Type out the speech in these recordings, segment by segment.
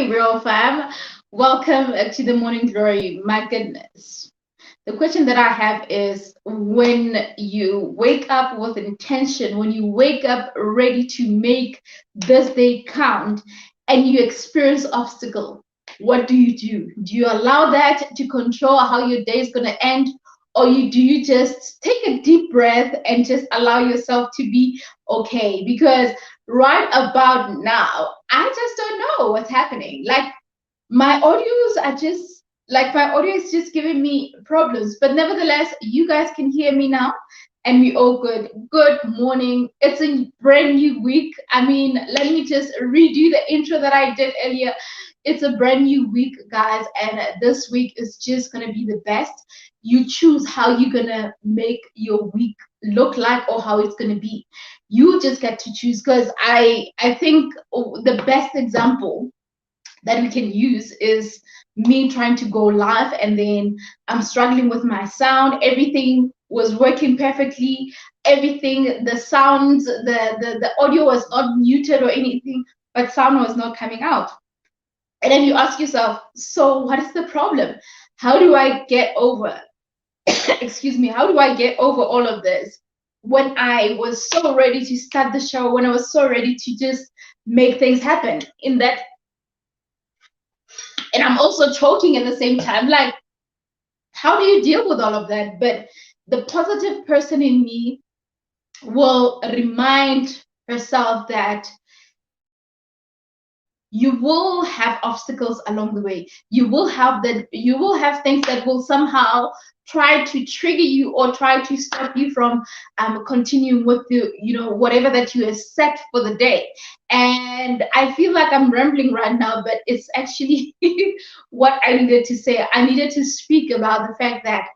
real fam. Welcome to the morning glory. My goodness. The question that I have is when you wake up with intention, when you wake up ready to make this day count and you experience obstacle, what do you do? Do you allow that to control how your day is going to end? Or do you just take a deep breath and just allow yourself to be okay? Because right about now, I just don't know what's happening. Like my audios are just like my audio is just giving me problems, but nevertheless you guys can hear me now and we all good morning. It's a brand new week. I mean, let me just redo the intro that I did earlier. It's a brand new week, guys, and this week is just gonna be the best. You choose how you're gonna make your week look like or how it's gonna be. You just get to choose, because I think the best example that we can use is me trying to go live, and then I'm struggling with my sound. Everything was working perfectly. Everything, the sounds, the audio was not muted or anything, but sound was not coming out. And then you ask yourself, so what is the problem? How do I get over excuse me, how do I get over all of this when I was so ready to start the show, when I was so ready to just make things happen in that, and I'm also choking at the same time. Like, how do you deal with all of that? But the positive person in me will remind herself that you will have obstacles along the way. You will have things that will somehow try to trigger you or try to stop you from continuing with the whatever that you have set for the day. And I feel like I'm rambling right now, but it's actually what I needed to say. I needed to speak about the fact that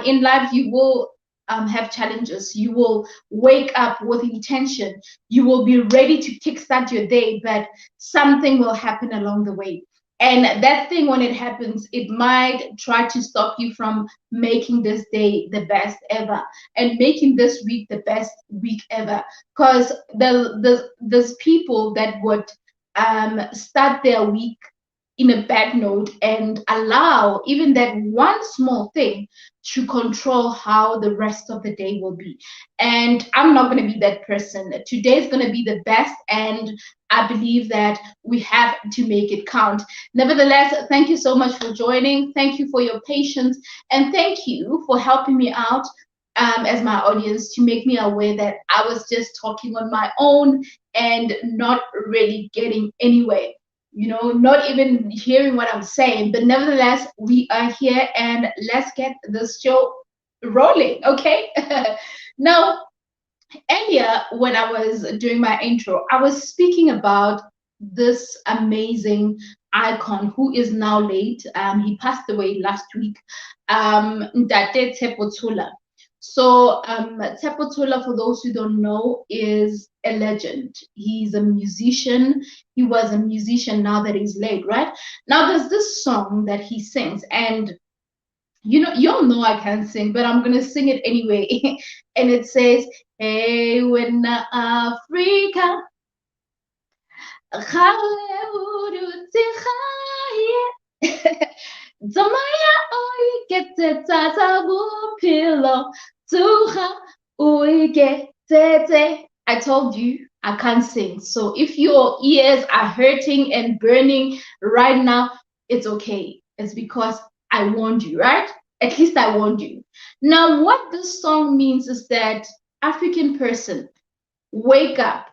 in life you will have challenges. You will wake up with intention. You will be ready to kickstart your day, but something will happen along the way. And that thing, when it happens, it might try to stop you from making this day the best ever and making this week the best week ever. Because there's people that would start their week in a bad note and allow even that one small thing to control how the rest of the day will be. And I'm not going to be that person. Today is going to be the best, and I believe that we have to make it count. Nevertheless, thank you so much for joining. Thank you for your patience, and thank you for helping me out as my audience, to make me aware that I was just talking on my own and not really getting anywhere, not even hearing what I'm saying. But nevertheless, we are here, and let's get this show rolling, okay? Now, earlier when I was doing my intro, I was speaking about this amazing icon who is now late. He passed away last week, Ntate Tshepo Tshola. So Tshepo Tshola, for those who don't know, is a legend. He's a musician. He was a musician. Now that he's late, right? Now there's this song that he sings, and y'all know I can't sing, but I'm gonna sing it anyway. And it says, "Hey, when Africa, Zamaya oike tata pillow tuha oike tete." I told you I can't sing. So if your ears are hurting and burning right now, it's okay. It's because I warned you, right? At least I warned you. Now, what this song means is that, African person, wake up.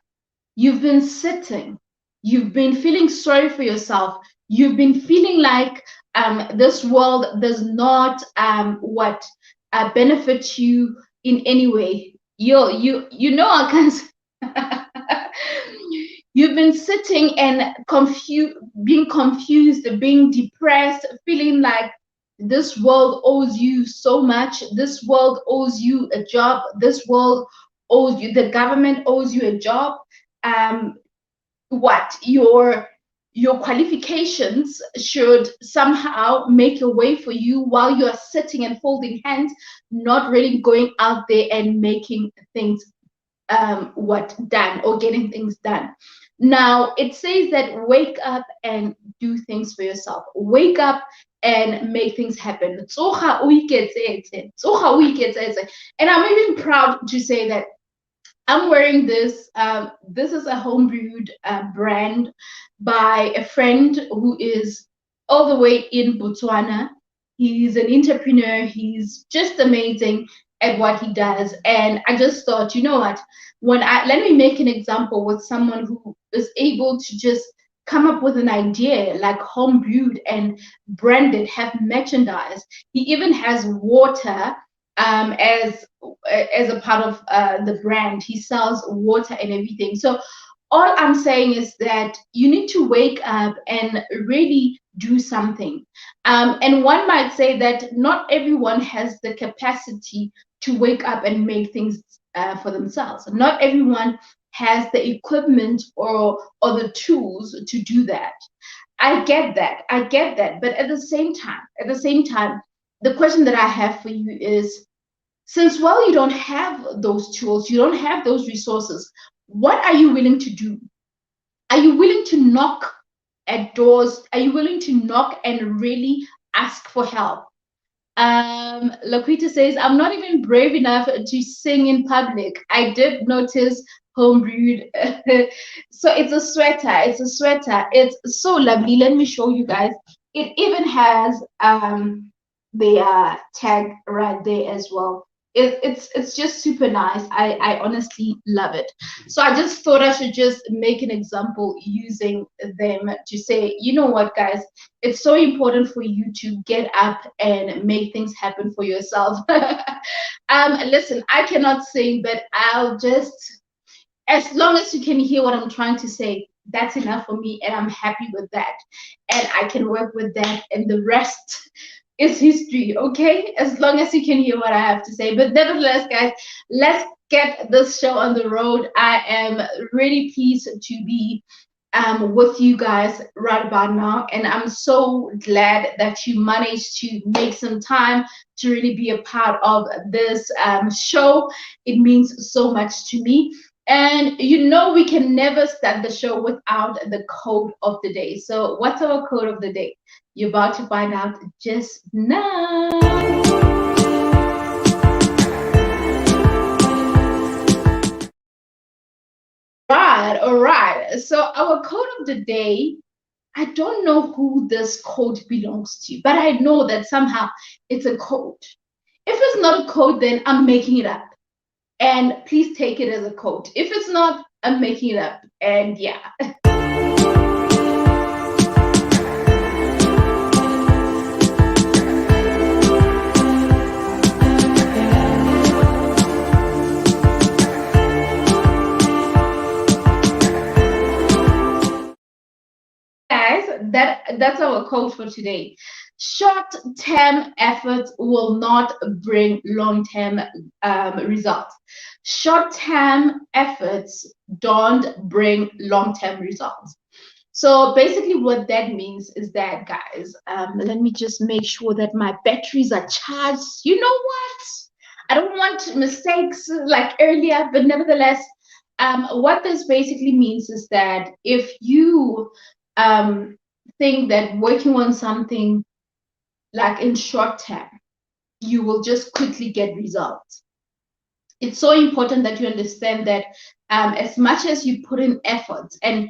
You've been sitting. You've been feeling sorry for yourself. You've been feeling like this world does not benefit you in any way. You know I can't. You've been sitting and being confused, being depressed, feeling like this world owes you so much. This world owes you a job. This world owes you, the government owes you a job. What your qualifications should somehow make a way for you while you are sitting and folding hands, not really going out there and making things done or getting things done. Now it says that wake up and do things for yourself. Wake up and make things happen. Tsoga o iketsetse. Tsoga o iketsetse. And I'm even proud to say that I'm wearing this. This is a homebrewed brand by a friend who is all the way in Botswana. He's an entrepreneur. He's just amazing at what he does. And I just thought, you know what? Let me make an example with someone who is able to just come up with an idea like homebrewed and branded, have merchandise. He even has water as a part of the brand. He sells water and everything. So all I'm saying is that you need to wake up and really do something. And one might say that not everyone has the capacity to wake up and make things for themselves. Not everyone has the equipment or the tools to do that. I get that. I get that. But at the same time, the question that I have for you is, since you don't have those tools, you don't have those resources, what are you willing to do? Are you willing to knock at doors? Are you willing to knock and really ask for help? Laquita says, I'm not even brave enough to sing in public. I did notice homebrewed. So it's a sweater. It's a sweater. It's so lovely. Let me show you guys. It even has the tag right there as well. It's just super nice. I honestly love it. So I just thought I should just make an example using them to say, you know what, guys, it's so important for you to get up and make things happen for yourself. Listen, I cannot sing, but I'll just, as long as you can hear what I'm trying to say, that's enough for me, and I'm happy with that. And I can work with that, and the rest is history, okay? As long as you can hear what I have to say. But nevertheless, guys, let's get this show on the road. I am really pleased to be with you guys right about now, and I'm so glad that you managed to make some time to really be a part of this show. It means so much to me. And you know, we can never start the show without the code of the day. So what's our code of the day? You're about to find out just now. All right. So our code of the day, I don't know who this code belongs to, but I know that somehow it's a code. If it's not a code, then I'm making it up. And please take it as a code. If it's not, I'm making it up. And yeah. That's our code for today. Short-term efforts will not bring long-term results. Short-term efforts don't bring long-term results. So basically what that means is that, guys, let me just make sure that my batteries are charged. You know what? I don't want mistakes like earlier, but nevertheless, what this basically means is that if you think that working on something like in short term, you will just quickly get results. It's so important that you understand that as much as you put in efforts and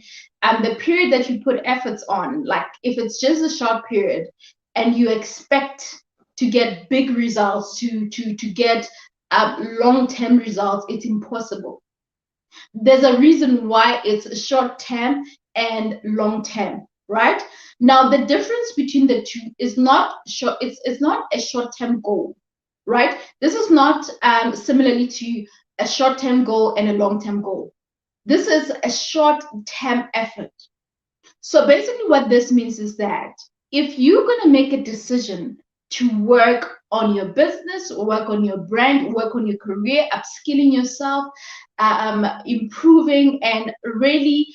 the period that you put efforts on, like if it's just a short period and you expect to get big results, to get long-term results, it's impossible. There's a reason why it's short term and long term, right? Now the difference between the two is not short. It's not a short term goal, right? This is not similarly to a short term goal and a long term goal. This is a short term effort. So basically, what this means is that if you're gonna make a decision to work on your business, work on your brand, work on your career, upskilling yourself, improving and really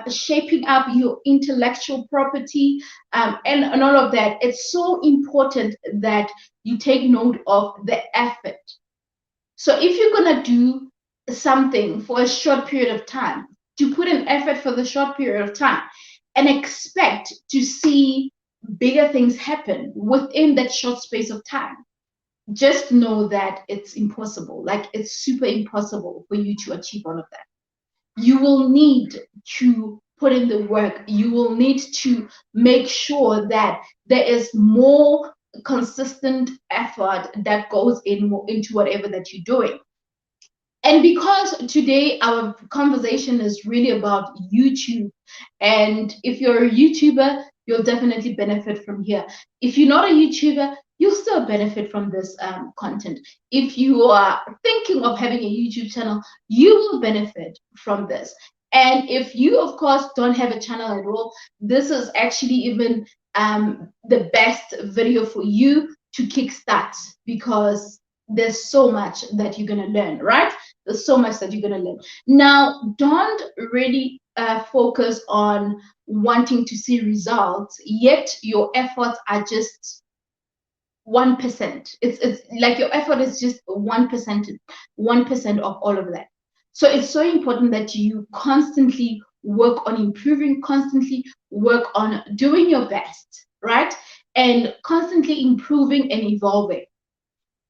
shaping up your intellectual property and all of that, it's so important that you take note of the effort. So if you're going to do something for a short period of time, to put in effort for the short period of time and expect to see bigger things happen within that short space of time, just know that it's impossible. Like, it's super impossible for you to achieve all of that. You will need to put in the work. You will need to make sure that there is more consistent effort that goes into whatever that you're doing. And because today our conversation is really about YouTube, and if you're a YouTuber, you'll definitely benefit from here. If you're not a YouTuber, you'll still benefit from this content. If you are thinking of having a YouTube channel, you will benefit from this. And if you, of course, don't have a channel at all, this is actually even the best video for you to kickstart, because there's so much that you're going to learn, right? There's so much that you're going to learn. Now, don't really focus on wanting to see results, yet your efforts are just 1%. It's like your effort is just 1% of all of that. So it's so important that you constantly work on improving, constantly work on doing your best, right? And constantly improving and evolving.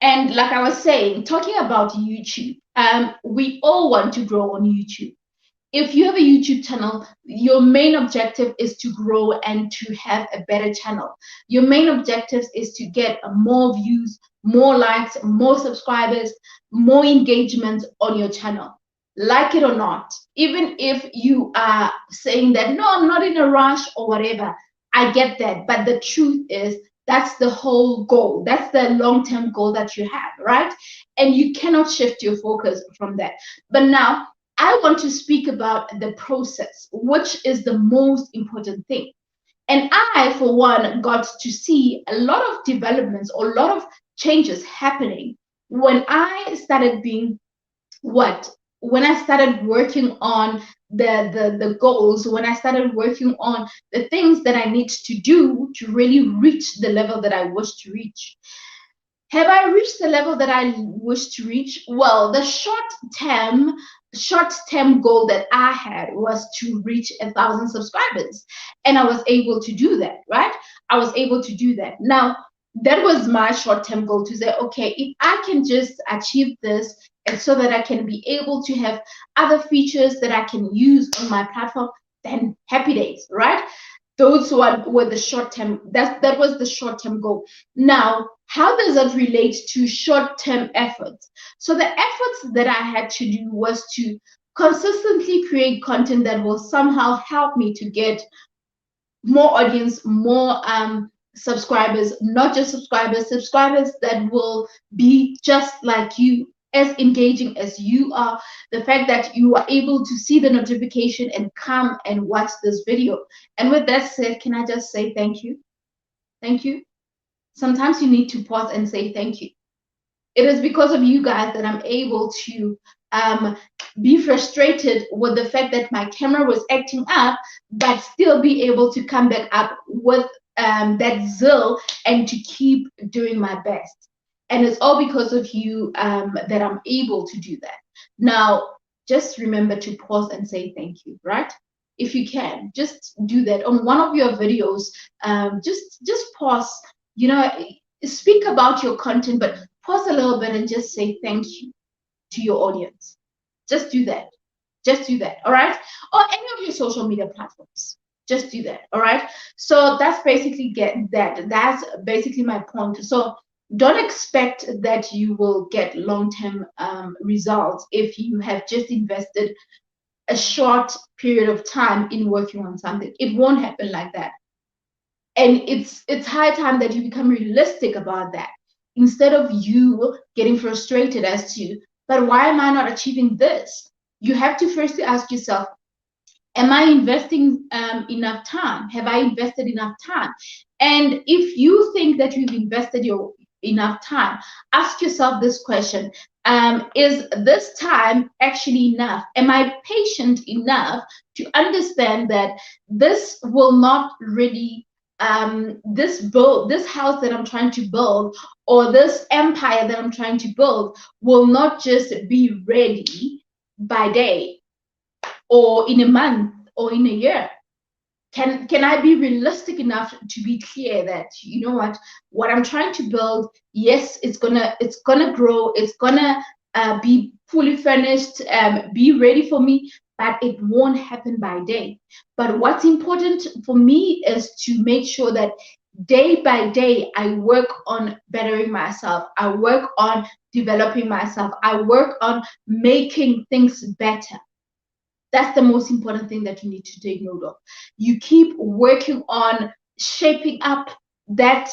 And like I was saying, talking about YouTube, we all want to grow on YouTube. If you have a YouTube channel, your main objective is to grow and to have a better channel. Your main objective is to get more views, more likes, more subscribers, more engagement on your channel. Like it or not, even if you are saying that, no, I'm not in a rush or whatever, I get that. But the truth is, that's the whole goal. That's the long-term goal that you have, right? And you cannot shift your focus from that. But now, I want to speak about the process, which is the most important thing. And I, for one, got to see a lot of developments or a lot of changes happening when I started being when I started working on the goals, when I started working on the things that I need to do to really reach the level that I wish to reach. Have I reached the level that I wish to reach? Well, the short-term goal that I had was to reach 1,000 subscribers, and I was able to do that, right? I was able to do that. Now, that was my short-term goal, to say, okay, if I can just achieve this, and so that I can be able to have other features that I can use on my platform, then happy days, right? Those were the short-term, that was the short-term goal. Now, how does that relate to short-term efforts? So the efforts that I had to do was to consistently create content that will somehow help me to get more audience, more subscribers, not just subscribers that will be just like you, as engaging as you are. The fact that you are able to see the notification and come and watch this video. And with that said, can I just say thank you? Thank you. Sometimes you need to pause and say thank you. It is because of you guys that I'm able to be frustrated with the fact that my camera was acting up, but still be able to come back up with that zeal and to keep doing my best. And it's all because of you that I'm able to do that. Now, just remember to pause and say thank you, right? If you can, just do that. On one of your videos, just pause, you know, speak about your content, but pause a little bit and just say thank you to your audience. Just do that. Just do that, all right? Or any of your social media platforms. Just do that, all right? So that's basically that's basically my point. So don't expect that you will get long-term results if you have just invested a short period of time in working on something. It won't happen like that. And it's high time that you become realistic about that, instead of you getting frustrated as to, but why am I not achieving this? You have to firstly ask yourself, am I investing enough time? Have I invested enough time? And if you think that you've invested enough time, ask yourself this question. Is this time actually enough? Am I patient enough to understand that this will not really this house that I'm trying to build, or this empire that I'm trying to build, will not just be ready by day or in a month or in a year? Can I be realistic enough to be clear that, you know what I'm trying to build, yes, it's gonna grow, it's gonna be fully furnished, be ready for me, but it won't happen by day. But what's important for me is to make sure that day by day I work on bettering myself, I work on developing myself, I work on making things better. That's the most important thing that you need to take note of. You keep working on shaping up that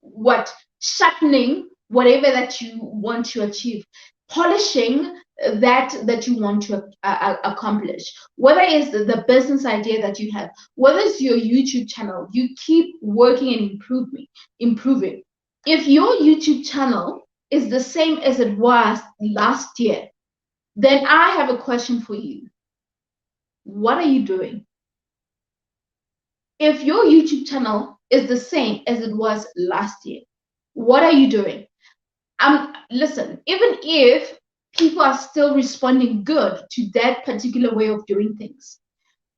what sharpening whatever that you want to achieve, polishing that you want to accomplish. Whether it's the business idea that you have, whether it's your YouTube channel, you keep working and improving. If your YouTube channel is the same as it was last year, then I have a question for you. What are you doing? If your YouTube channel is the same as it was last year, what are you doing? Listen, even if people are still responding good to that particular way of doing things,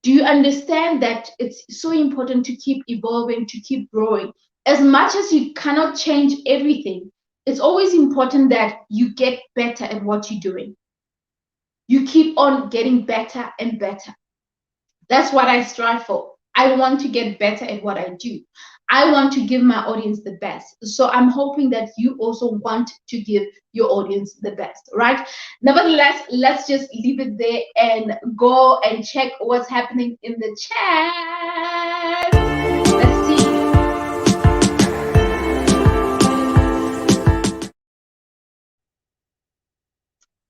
do you understand that it's so important to keep evolving, to keep growing? As much as you cannot change everything, it's always important that you get better at what you're doing. You keep on getting better and better. That's what I strive for. I want to get better at what I do. I want to give my audience the best. So I'm hoping that you also want to give your audience the best, right? Nevertheless, let's just leave it there and go and check what's happening in the chat. Let's see.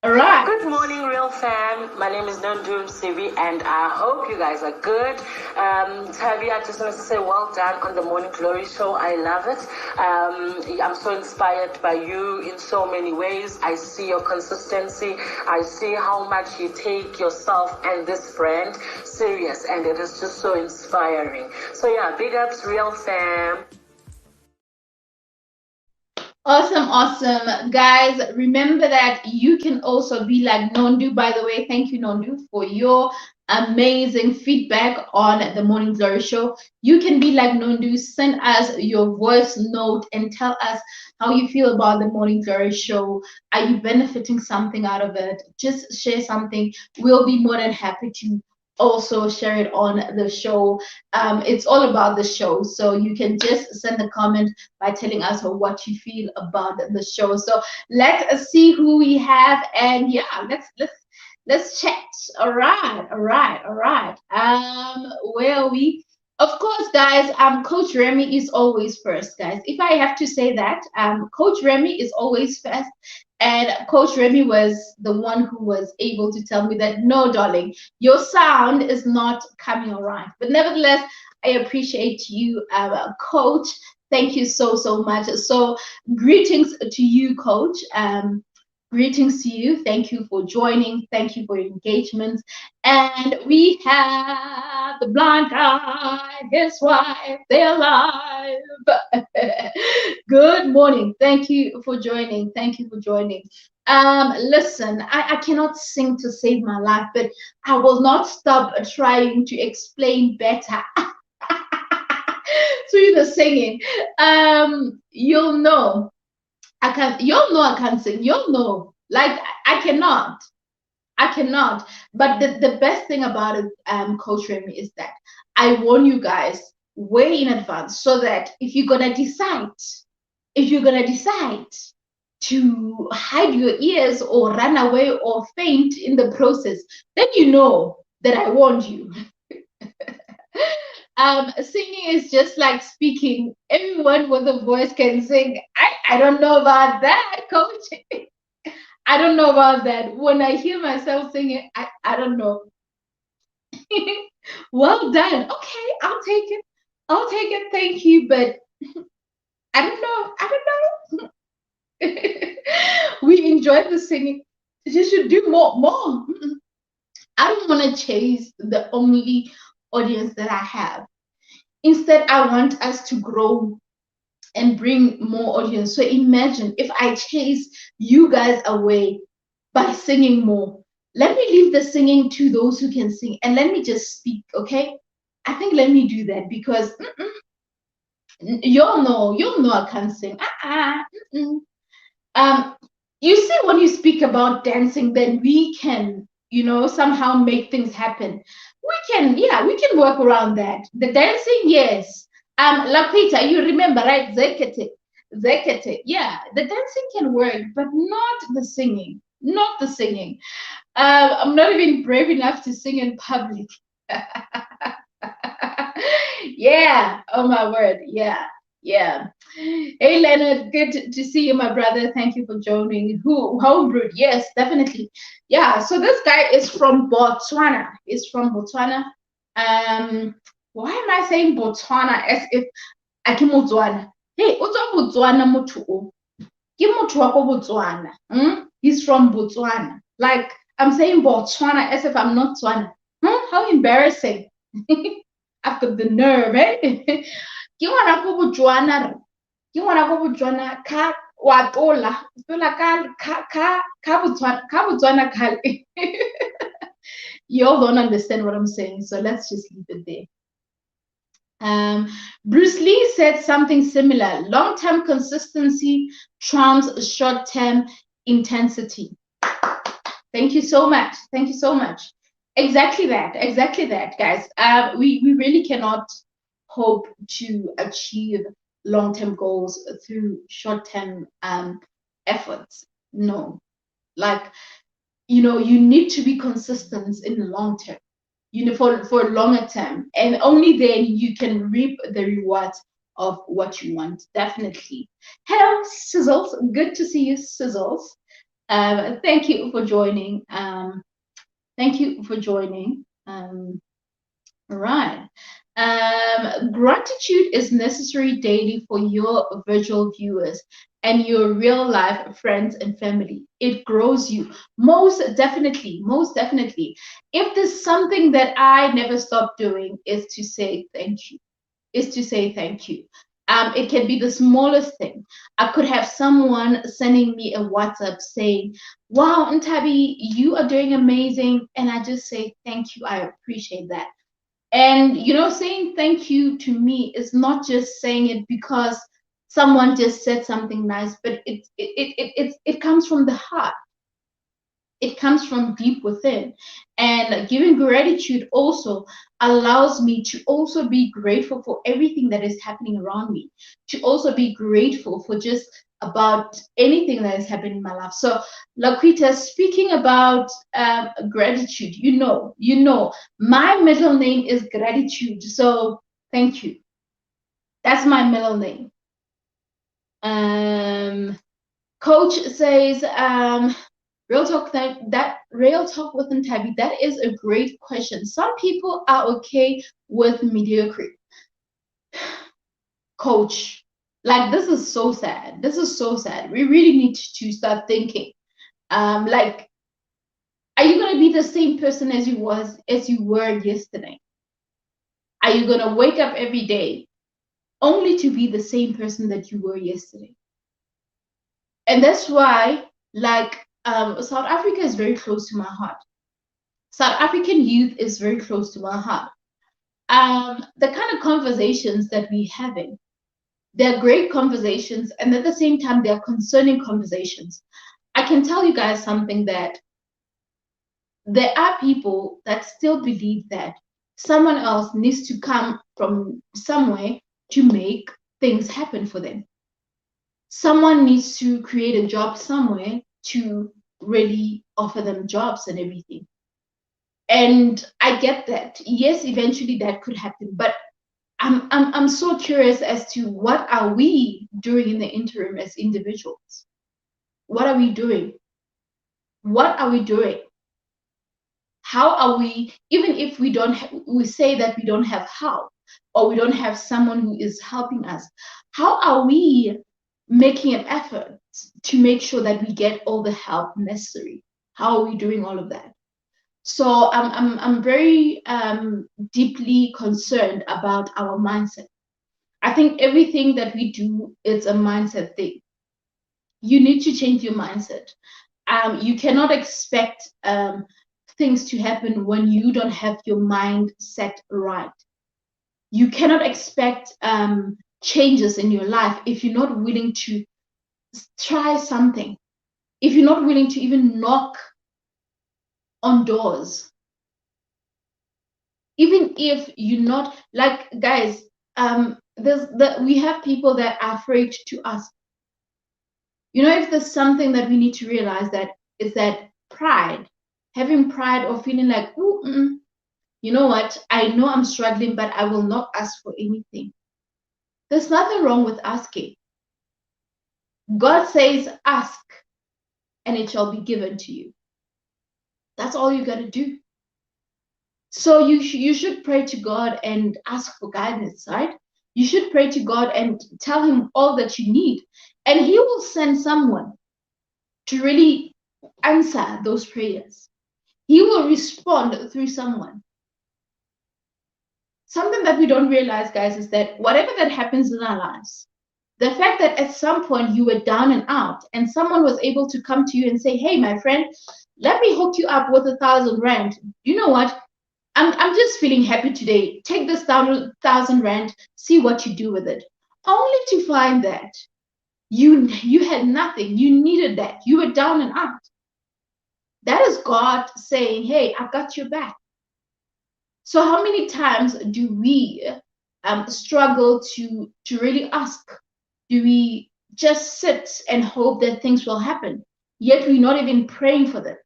All right. Good morning, real fam. My name is Nondu Sivi, and I hope you guys are good. Tavi, I just want to say well done on the Morning Glory show. I love it. I'm so inspired by you in so many ways. I see your consistency. I see how much you take yourself and this brand serious, and it is just so inspiring. So yeah, big ups, real fam. Awesome. Guys, remember that you can also be like Nondu. By the way, thank you, Nondu, for your amazing feedback on the Morning Glory show. You can be like Nondu. Send us your voice note and tell us how you feel about the Morning Glory show. Are you benefiting something out of it? Just share something. We'll be more than happy to also share it on the show. It's all about the show, so you can just send a comment by telling us what you feel about the show. So let's see who we have, and yeah, let's chat. All right. Where are we? Of course, guys, Coach Remy is always first, guys. If I have to say that, Coach Remy is always first. And Coach Remy was the one who was able to tell me that, no, darling, your sound is not coming all right. But nevertheless, I appreciate you, Coach. Thank you so much. So greetings to you, Coach. Greetings to you. Thank you for joining. Thank you for your engagement. And we have the blind guy, his wife, they're alive. Good morning. Thank you for joining. Listen, I cannot sing to save my life, but I will not stop trying to explain better through the singing. You'll know I can't sing. You'll know. Like I cannot. But the best thing about it, Coach Remy, is that I warn you guys way in advance, so that if you're gonna decide to hide your ears or run away or faint in the process, then you know that I warned you. Singing is just like speaking. Everyone with a voice can sing. I don't know about that, Coach. I don't know about that. When I hear myself singing, I don't know. Well done. Okay, I'll take it. Thank you. But I don't know. We enjoyed the singing. You should do more. I don't want to chase the only audience that I have. Instead, I want us to grow and bring more audience. So imagine if I chase you guys away by singing more. let me leave the singing to those who can sing, and let me just speak, okay? I think let me do that because you'll know I can't sing. Mm-mm. Um, you see, when you speak about dancing, then we can, somehow make things happen. We can work around that. The dancing, yes. Lapita, you remember, right? Zekete, zekete. Yeah, the dancing can work, but not the singing. Not the singing. I'm not even brave enough to sing in public. Yeah. Oh my word. Yeah. Yeah. Hey Leonard, good to see you, my brother. Thank you for joining. Homebrewed? Yes, definitely. Yeah. So this guy is from Botswana. He's from Botswana. Um, why am I saying Botswana as if I can Botswana? Hey, what's up Botswana mutu? Ke motho wa ko Botswana. He's from Botswana. Like I'm saying Botswana as if I'm not Tswana. How embarrassing. I've got the nerve, eh? Ke ngwana ko Botswana. Ke ngwana ko Botswana ka wa tola. Tola ka Botswana ka. You all don't understand what I'm saying, so let's just leave it there. Bruce Lee said something similar. Long-term consistency trumps short-term intensity. Thank you so much. Thank you so much. Exactly that. Exactly that, guys. We really cannot hope to achieve long-term goals through short-term efforts. No. Like, you need to be consistent in the long term, for a longer term, and only then you can reap the rewards of what you want. Definitely. Hello, Sizzles. Good to see you, Sizzles. Thank you for joining. Thank you for joining. All right. Gratitude is necessary daily for your virtual viewers and your real life friends and family. It grows you. Most definitely. Most definitely. If there's something that I never stop doing is to say thank you. It can be the smallest thing. I could have someone sending me a WhatsApp saying, wow, Ntabi, you are doing amazing. And I just say, thank you. I appreciate that. And, saying thank you to me is not just saying it because someone just said something nice, but it comes from the heart. It comes from deep within. And giving gratitude also allows me to also be grateful for everything that is happening around me, to also be grateful for just about anything that is happening in my life. So, Laquita, speaking about gratitude, my middle name is Gratitude. So, thank you. That's my middle name. Coach says, real talk real talk with Ntabi, that is a great question. Some people are okay with mediocrity. Coach, like this is so sad. This is so sad. We really need to start thinking. Like, are you gonna be the same person as you were yesterday? Are you gonna wake up every day only to be the same person that you were yesterday? And that's why, like, South Africa is very close to my heart. South African youth is very close to my heart. The kind of conversations that we're having, they're great conversations, and at the same time, they're concerning conversations. I can tell you guys something, that there are people that still believe that someone else needs to come from somewhere to make things happen for them. Someone needs to create a job somewhere to really offer them jobs and everything. And I get that. Yes, eventually that could happen, but I'm so curious as to what are we doing in the interim as individuals? What are we doing? What are we doing? How are we, even if we don't we say that we don't have help, or we don't have someone who is helping us, how are we making an effort to make sure that we get all the help necessary? How are we doing all of that? So I'm very deeply concerned about our mindset. I think everything that we do is a mindset thing. You need to change your mindset. You cannot expect things to happen when you don't have your mind set right. You cannot expect changes in your life if you're not willing to try something, if you're not willing to even knock on doors, even if you're not, like, guys, we have people that are afraid to ask. You know, if there's something that we need to realize, that is that pride, having pride or feeling like, ooh, you know what, I know I'm struggling, but I will not ask for anything. There's nothing wrong with asking. God says, ask, and it shall be given to you. That's all you got to do. So you should pray to God and ask for guidance, right? You should pray to God and tell him all that you need, and he will send someone to really answer those prayers. He will respond through someone. Something that we don't realize, guys, is that whatever that happens in our lives, the fact that at some point you were down and out and someone was able to come to you and say, hey, my friend, let me hook you up with 1,000 rand. You know what? I'm just feeling happy today. Take this 1,000 rand, see what you do with it. Only to find that you had nothing. You needed that. You were down and out. That is God saying, hey, I got your back. So how many times do we struggle to really ask? Do we just sit and hope that things will happen? Yet we're not even praying for them.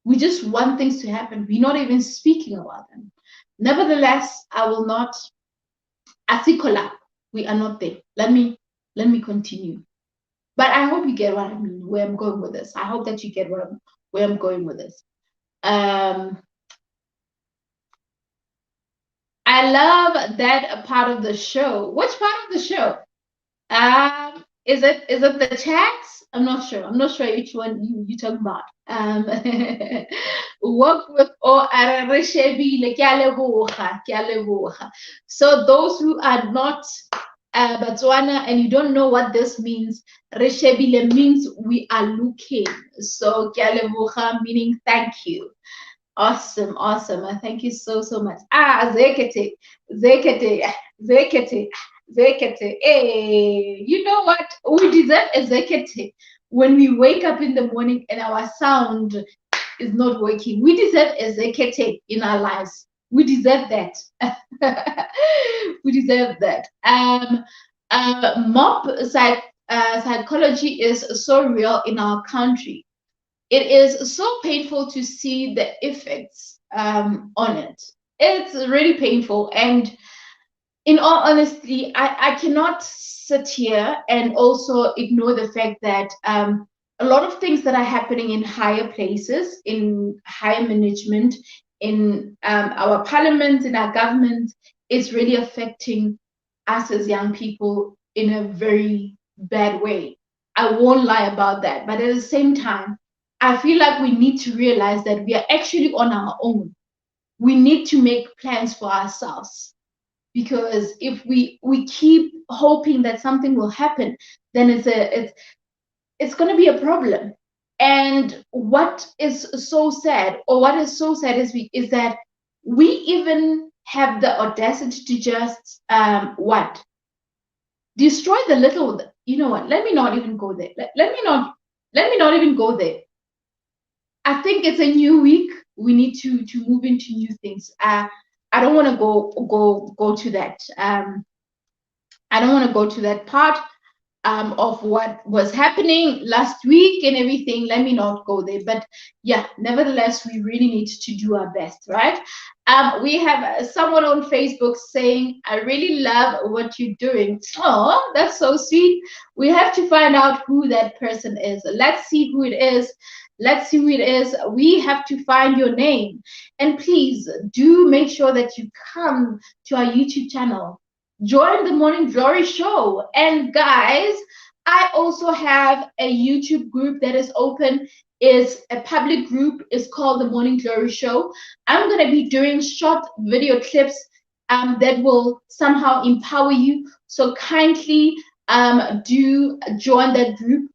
We just want things to happen. We're not even speaking about them. Nevertheless, I will not articulate. We are not there. Let me continue. But I hope you get what I mean, where I'm going with this. I hope that you get where I'm going with this. I love that part of the show. Which part of the show? Is it the chats? I'm not sure. I'm not sure which one you talking about. Work with so those who are not Botswana and you don't know what this means, reshebile means we are looking. So meaning thank you. Awesome. Thank you so much. Zekete. Hey, you know what? We deserve a zekete when we wake up in the morning and our sound is not working. We deserve a zekete in our lives. We deserve that. We deserve that. Mob psychology is so real in our country. It is so painful to see the effects on it. It's really painful. And in all honesty, I cannot sit here and also ignore the fact that a lot of things that are happening in higher places, in higher management, in our parliament, in our government, is really affecting us as young people in a very bad way. I won't lie about that. But at the same time, I feel like we need to realize that we are actually on our own. We need to make plans for ourselves, because if we keep hoping that something will happen, then it's going to be a problem. And what is so sad is that we even have the audacity to just destroy the little. You know what? Let me not even go there. Let me not even go there. I think it's a new week. We need to move into new things. I don't want to go to that. I don't want to go to that part of what was happening last week and everything. Let me not go there. But yeah, nevertheless, we really need to do our best, right? We have someone on Facebook saying, I really love what you're doing. Oh, that's so sweet. We have to find out who that person is. Let's see who it is. Let's see who it is. We have to find your name. And please do make sure that you come to our YouTube channel. Join the Morning Glory Show. And guys, I also have a YouTube group that is open. It's a public group. It's called the Morning Glory Show. I'm going to be doing short video clips that will somehow empower you. So kindly do join that group.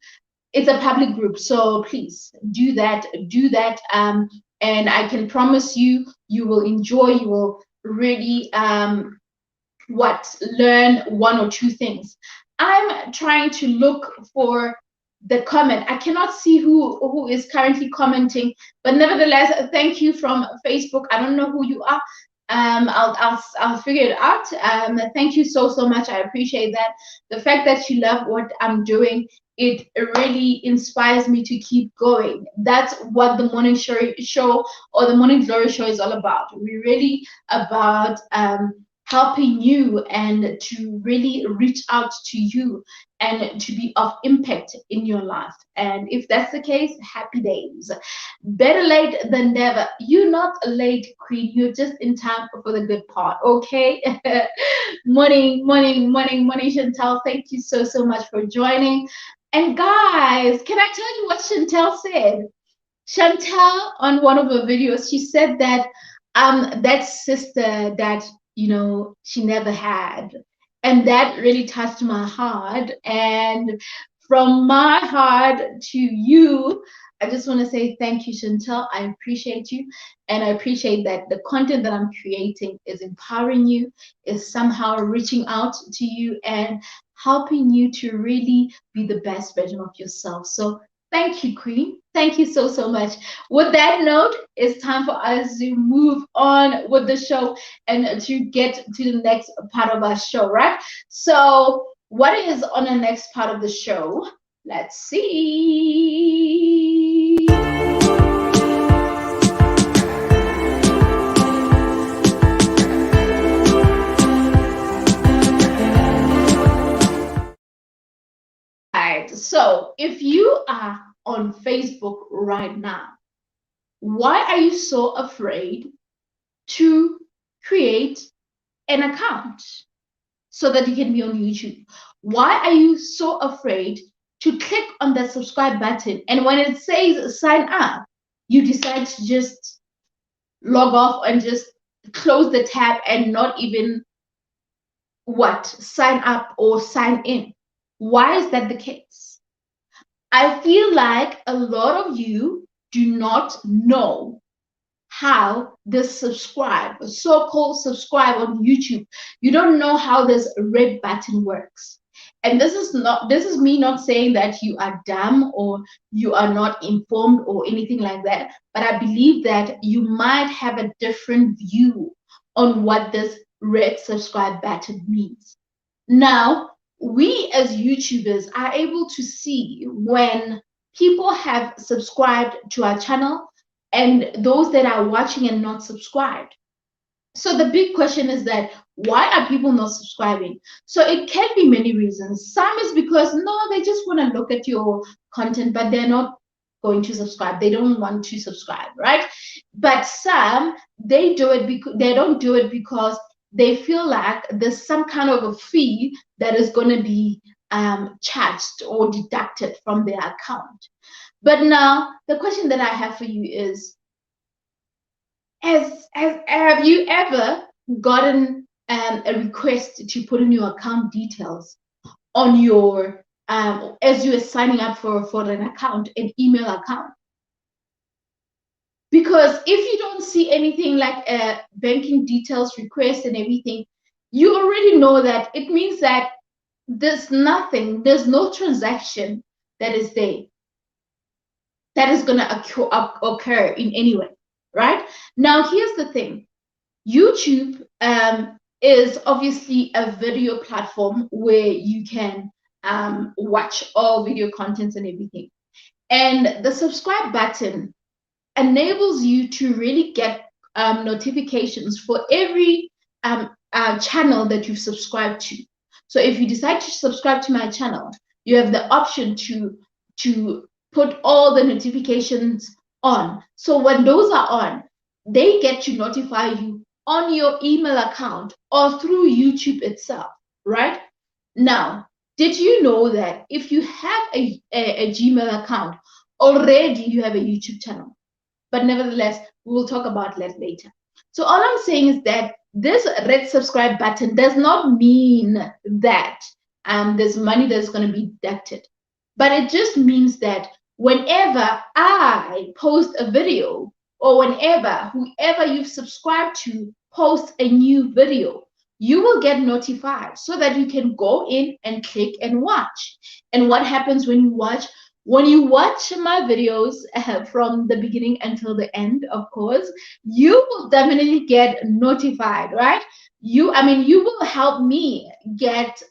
It's a public group, so please do that. and I can promise you, you will enjoy. You will really learn one or two things. I'm trying to look for the comment. I cannot see who is currently commenting, but nevertheless, thank you from Facebook. I don't know who you are. I'll figure it out. Thank you so much. I appreciate that. The fact that you love what I'm doing, it really inspires me to keep going. That's what the morning show or the morning glory show is all about. We're really about helping you and to really reach out to you and to be of impact in your life. And if that's the case, happy days. Better late than never. You're not late, Queen. You're just in time for the good part, okay? morning, Chantel. Thank you so much for joining. And guys, can I tell you what Chantel said? Chantel, on one of her videos, she said that that sister that she never had, and that really touched my heart. And from my heart to you, I just want to say thank you, Chantel. I appreciate you, and I appreciate that the content that I'm creating is empowering you, is somehow reaching out to you and helping you to really be the best version of yourself. So thank you, Queen. Thank you so much. With that note, it's time for us to move on with the show and to get to the next part of our show, right? So what is on the next part of the show? Let's see. Right. So if you are on Facebook right now, why are you so afraid to create an account so that you can be on YouTube? Why are you so afraid to click on that subscribe button, and when it says sign up, you decide to just log off and just close the tab and not even sign up or sign in? Why is that the case? I feel like a lot of you do not know how this so-called subscribe on YouTube. You don't know how this red button works. And this is me not saying that you are dumb or you are not informed or anything like that, but I believe that you might have a different view on what this red subscribe button means. Now, we as YouTubers are able to see when people have subscribed to our channel and those that are watching and not subscribed. So the big question is that why are people not subscribing? So it can be many reasons. Some is because they just want to look at your content, but they're not going to subscribe. They don't want to subscribe, right? But some, they don't do it because they feel like there's some kind of a fee that is going to be charged or deducted from their account. But now the question that I have for you is, have you ever gotten a request to put in your account details on your as you are signing up for an account, an email account? Because if you don't see anything like a banking details request and everything, you already know that it means that there's no transaction that is there that is going to occur in any way, right? Now, here's the thing. YouTube is obviously a video platform where you can watch all video contents and everything. And the subscribe button enables you to really get notifications for every channel that you've subscribed to. So if you decide to subscribe to my channel, you have the option to put all the notifications on. So when those are on, they get to notify you on your email account or through YouTube itself, right? Now, did you know that if you have a Gmail account, already you have a YouTube channel? But nevertheless, we will talk about that later. So all I'm saying is that this red subscribe button does not mean that there's money that's going to be deducted. But it just means that whenever I post a video or whenever whoever you've subscribed to posts a new video, you will get notified so that you can go in and click and watch. And what happens when you watch? When you watch my videos from the beginning until the end, of course, you will definitely get notified, right? You will help me get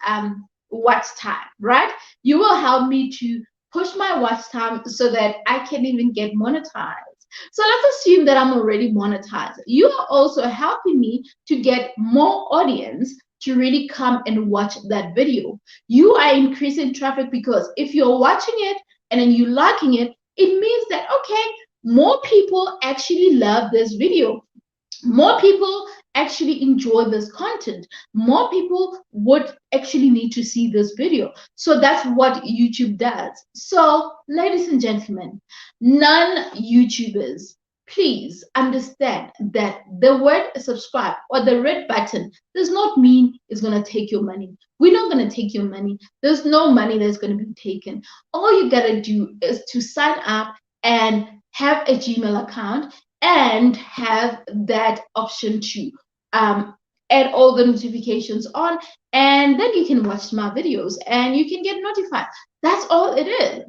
watch time, right? You will help me to push my watch time so that I can even get monetized. So let's assume that I'm already monetized. You are also helping me to get more audience to really come and watch that video. You are increasing traffic because if you're watching it and then you're liking it, it means that, okay, more people actually love this video. More people actually enjoy this content. More people would actually need to see this video. So that's what YouTube does. So, ladies and gentlemen, non-YouTubers, please understand that the word subscribe or the red button does not mean it's going to take your money. We're not going to take your money. There's no money that's going to be taken. All you got to do is to sign up and have a Gmail account and have that option to add all the notifications on, and then you can watch my videos and you can get notified. That's all it is.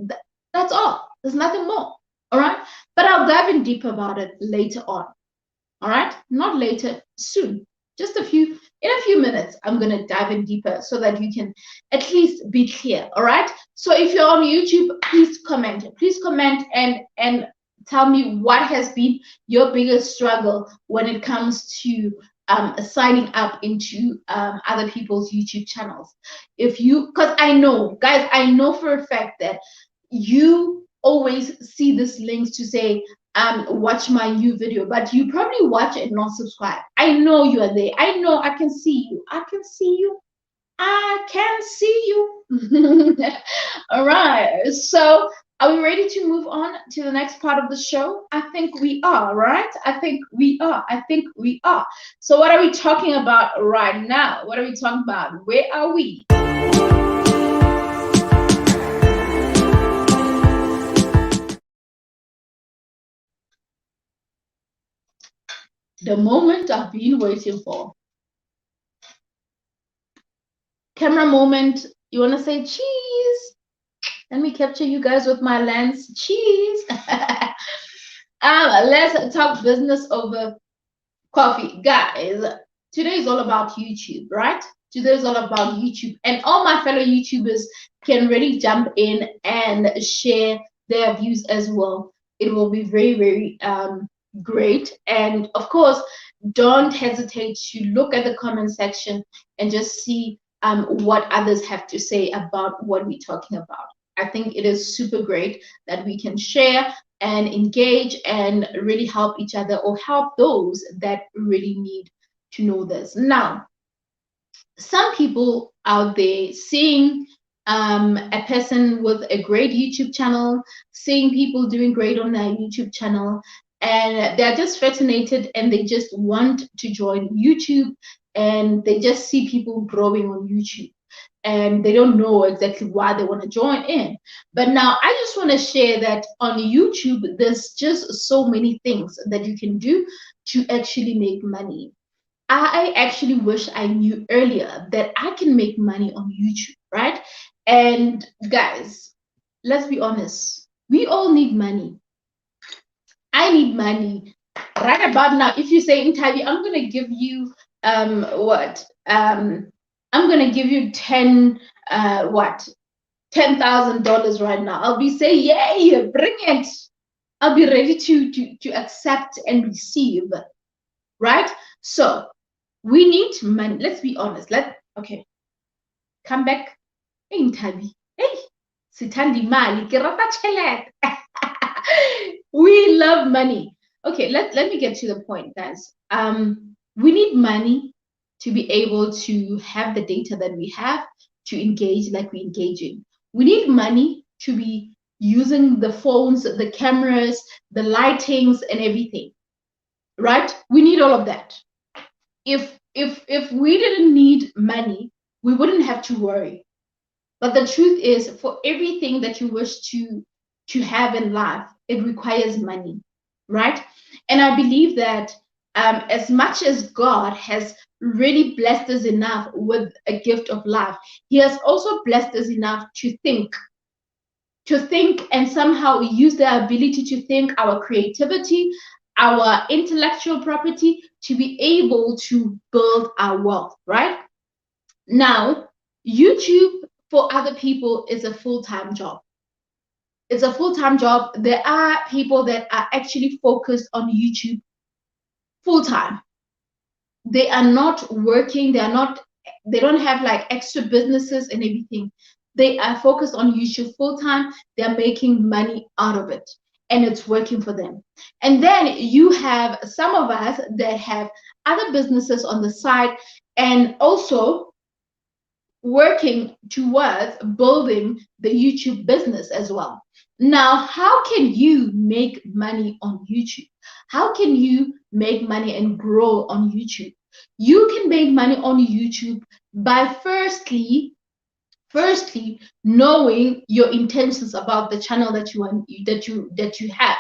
That's all. There's nothing more. All right. But I'll dive in deeper about it later on. All right. Not later, soon. Just in a few minutes, I'm going to dive in deeper so that you can at least be clear. All right. So if you're on YouTube, please comment. Please comment and tell me what has been your biggest struggle when it comes to signing up into other people's YouTube channels. Because I know, guys, I know for a fact that you always see these links to say, watch my new video, but you probably watch and not subscribe. I know you are there. I know. I can see you. I can see you. I can see you. All right. So are we ready to move on to the next part of the show? I think we are, right? I think we are. I think we are. So what are we talking about right now? What are we talking about? Where are we? The moment I've been waiting for. Camera moment. You want to say cheese? Let me capture you guys with my lens. Cheese. Let's talk business over coffee. Guys, today is all about YouTube, right? Today is all about YouTube. And all my fellow YouTubers can really jump in and share their views as well. It will be very, very great. And of course, don't hesitate to look at the comment section and just see what others have to say about what we're talking about. I think it is super great that we can share and engage and really help each other or help those that really need to know this. Now, some people out there seeing a person with a great YouTube channel, seeing people doing great on their YouTube channel, and they're just fascinated and they just want to join YouTube, and they just see people growing on YouTube and they don't know exactly why they want to join in. But now I just want to share that on YouTube, there's just so many things that you can do to actually make money. I actually wish I knew earlier that I can make money on YouTube, right? And guys, let's be honest, we all need money. I need money right about now. If you say, Intavi, I'm going to give you I'm gonna give you $10,000 right now. I'll be saying, yay, bring it. I'll be ready to accept and receive, right? So we need money. Let's be honest. Okay. Come back. Hey, Ntabi. Hey, sithandi mali, ke rata tjhelete. We love money. Okay, let me get to the point, guys. We need money to be able to have the data that we have to engage like we engage in. We need money to be using the phones, the cameras, the lightings, and everything, right? We need all of that. If we didn't need money, we wouldn't have to worry. But the truth is, for everything that you wish to have in life, it requires money, right? And I believe that as much as God has really blessed us enough with a gift of life, He has also blessed us enough to think and somehow use the ability to think, our creativity, our intellectual property, to be able to build our wealth, right? Now, YouTube for other people is a full-time job. It's a full-time job. There are people that are actually focused on YouTube full-time. They are not working, they don't have like extra businesses and everything. They are focused on YouTube full-time. They're making money out of it, and it's working for them. And then you have some of us that have other businesses on the side and also working towards building the YouTube business as well. Now, how can you make money on YouTube? How can you make money and grow on YouTube? You can make money on YouTube by firstly knowing your intentions about the channel that you want, that you have.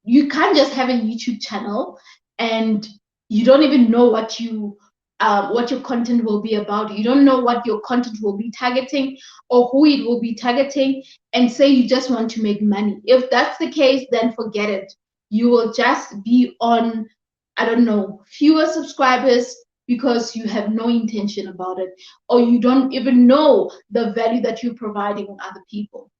You can't just have a YouTube channel and you don't even know what your content will be about. You don't know what your content will be targeting or who it will be targeting, and say you just want to make money. If that's the case, then forget it. You will just be on, I don't know, fewer subscribers because you have no intention about it, or you don't even know the value that you're providing other people.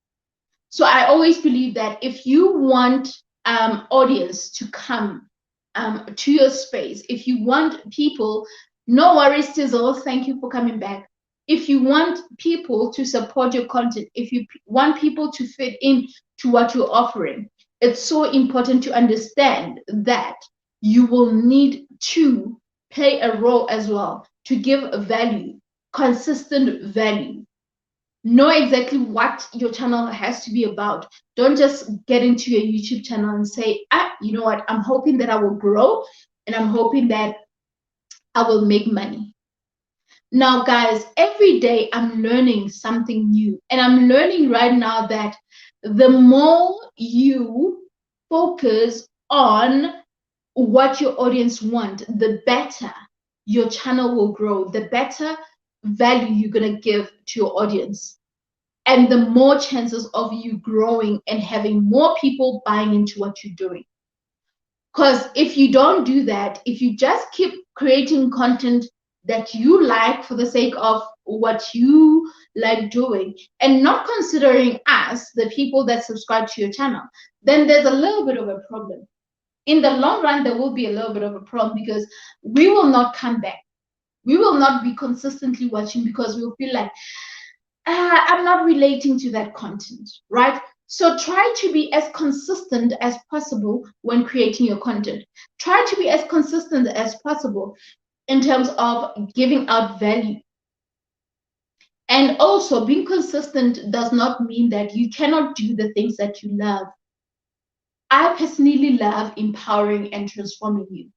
So I always believe that if you want audience to come to your space, if you want people, no worries, Sizzles, thank you for coming back. If you want people to support your content, if you want people to fit in to what you're offering, it's so important to understand that you will need to play a role as well, to give value, consistent value. Know exactly what your channel has to be about. Don't just get into your YouTube channel and say, you know what, I'm hoping that I will grow and I'm hoping that I will make money. Now, guys, every day I'm learning something new, and I'm learning right now that the more you focus on what your audience want, the better your channel will grow, the better value you're going to give to your audience, and the more chances of you growing and having more people buying into what you're doing. Because if you don't do that, if you just keep creating content that you like for the sake of what you like doing and not considering us, the people that subscribe to your channel, then there's a little bit of a problem. In the long run, there will be a little bit of a problem because we will not come back. We will not be consistently watching because we'll feel like, I'm not relating to that content, right? So try to be as consistent as possible when creating your content. Try to be as consistent as possible in terms of giving out value. And also, being consistent does not mean that you cannot do the things that you love. I personally love empowering and transforming you.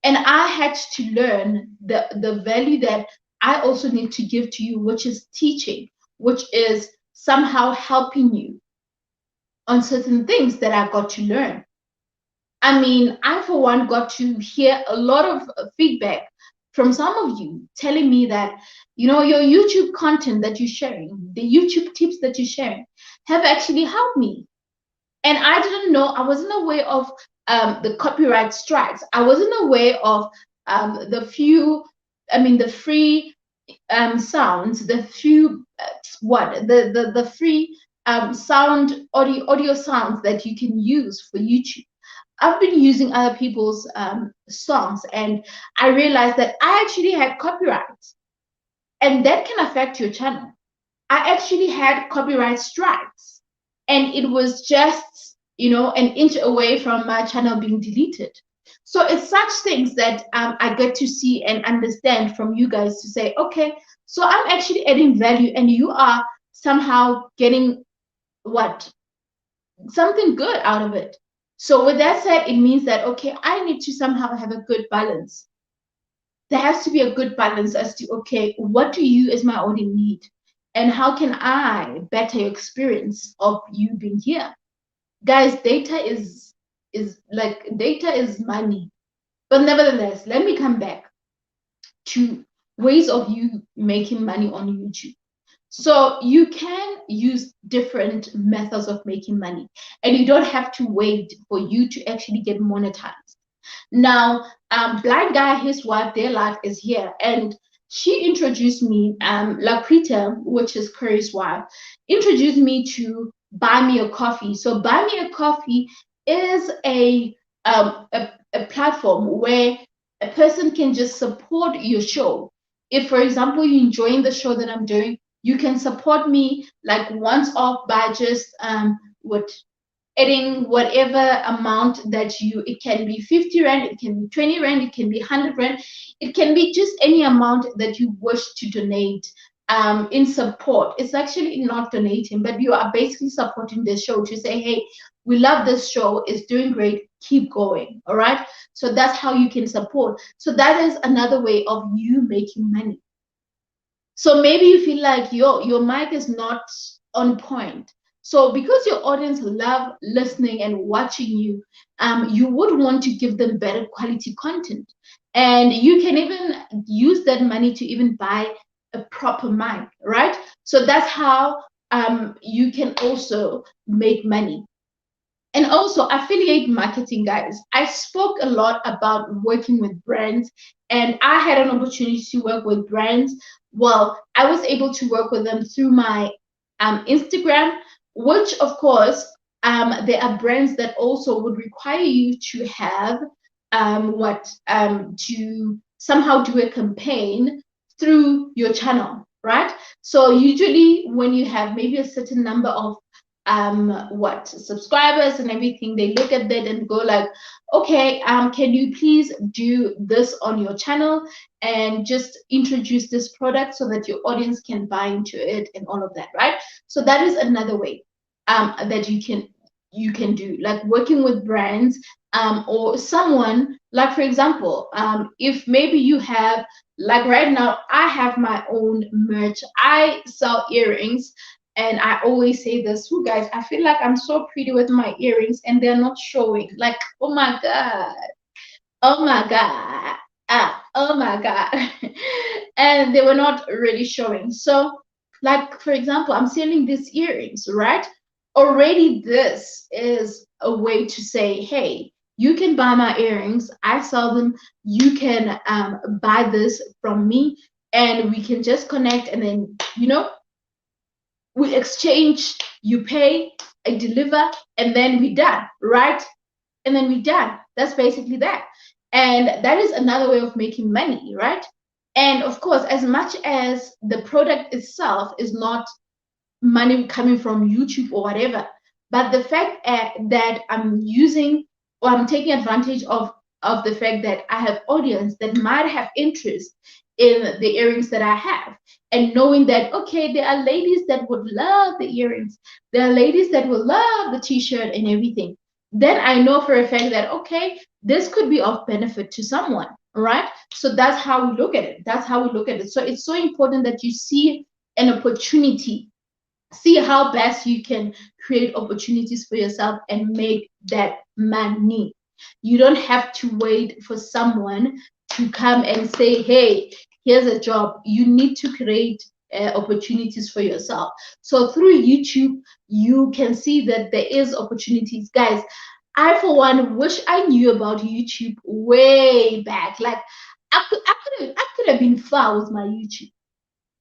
And I had to learn the value that I also need to give to you, which is teaching, which is somehow helping you on certain things that I got to learn. I mean, I, for one, got to hear a lot of feedback from some of you telling me that, you know, your YouTube content that you're sharing, the YouTube tips that you're sharing have actually helped me. And I didn't know, I wasn't aware of the copyright strikes. I wasn't aware of the free sounds, the few, the free sound, audio sounds that you can use for YouTube. I've been using other people's songs, and I realized that I actually had copyrights, and that can affect your channel. I actually had copyright strikes, and it was just, you know, an inch away from my channel being deleted. So it's such things that I get to see and understand from you guys to say, okay, so I'm actually adding value, and you are somehow getting what? Something good out of it. So with that said, it means that, okay, I need to somehow have a good balance. There has to be a good balance as to, okay, what do you as my audience need? And how can I better your experience of you being here? Guys, data is is like data is money. But nevertheless, let me come back to ways of you making money on YouTube. So you can use different methods of making money, and you don't have to wait for you to actually get monetized. Now, Blind Guy, his wife, their life is here, and she introduced me, Laprita, which is Curry's wife, introduced me to Buy Me a Coffee. So Buy Me a Coffee is a platform where a person can just support your show. If, for example, you're enjoying the show that I'm doing, you can support me like once off by just what adding whatever amount that you, it can be 50 rand, it can be 20 rand, it can be 100 rand, it can be just any amount that you wish to donate in support. It's actually not donating, but you are basically supporting the show to say, hey, we love this show, it's doing great, keep going. All right, so that's how you can support. So that is another way of you making money. So maybe you feel like your mic is not on point. So because your audience love listening and watching you, you would want to give them better quality content. And you can even use that money to even buy a proper mic, right? So that's how you can also make money. And also affiliate marketing, guys. I spoke a lot about working with brands, and I had an opportunity to work with brands. Well, I was able to work with them through my Instagram, which of course there are brands that also would require you to have to somehow do a campaign through your channel, right? So usually when you have maybe a certain number of subscribers and everything, they look at that and go like, okay, can you please do this on your channel and just introduce this product so that your audience can buy into it and all of that, right? So that is another way that you can do, like working with brands or someone, like for example, if maybe you have, like right now I have my own merch, I sell earrings. And I always say this, you guys, I feel like I'm so pretty with my earrings and they're not showing. Like, oh my God. Oh my God. Oh my God. And they were not really showing. So, like, for example, I'm selling these earrings, right? Already, this is a way to say, hey, you can buy my earrings. I sell them. You can buy this from me and we can just connect and then, we exchange, you pay, I deliver, and then we done, right? And then we done. That's basically that. And that is another way of making money, right? And of course, as much as the product itself is not money coming from YouTube or whatever, but the fact that I'm using or I'm taking advantage of the fact that I have audience that might have interest in the earrings that I have, and knowing that, okay, there are ladies that would love the earrings, there are ladies that will love the t-shirt and everything, then I know for a fact that, okay, this could be of benefit to someone, right? So that's how we look at it. That's how we look at it. So it's so important that you see an opportunity, see how best you can create opportunities for yourself and make that money. You don't have to wait for someone to come and say, hey, here's a job. You need to create opportunities for yourself. So through YouTube, you can see that there is opportunities. Guys, I for one wish I knew about YouTube way back. Like I could have been far with my YouTube.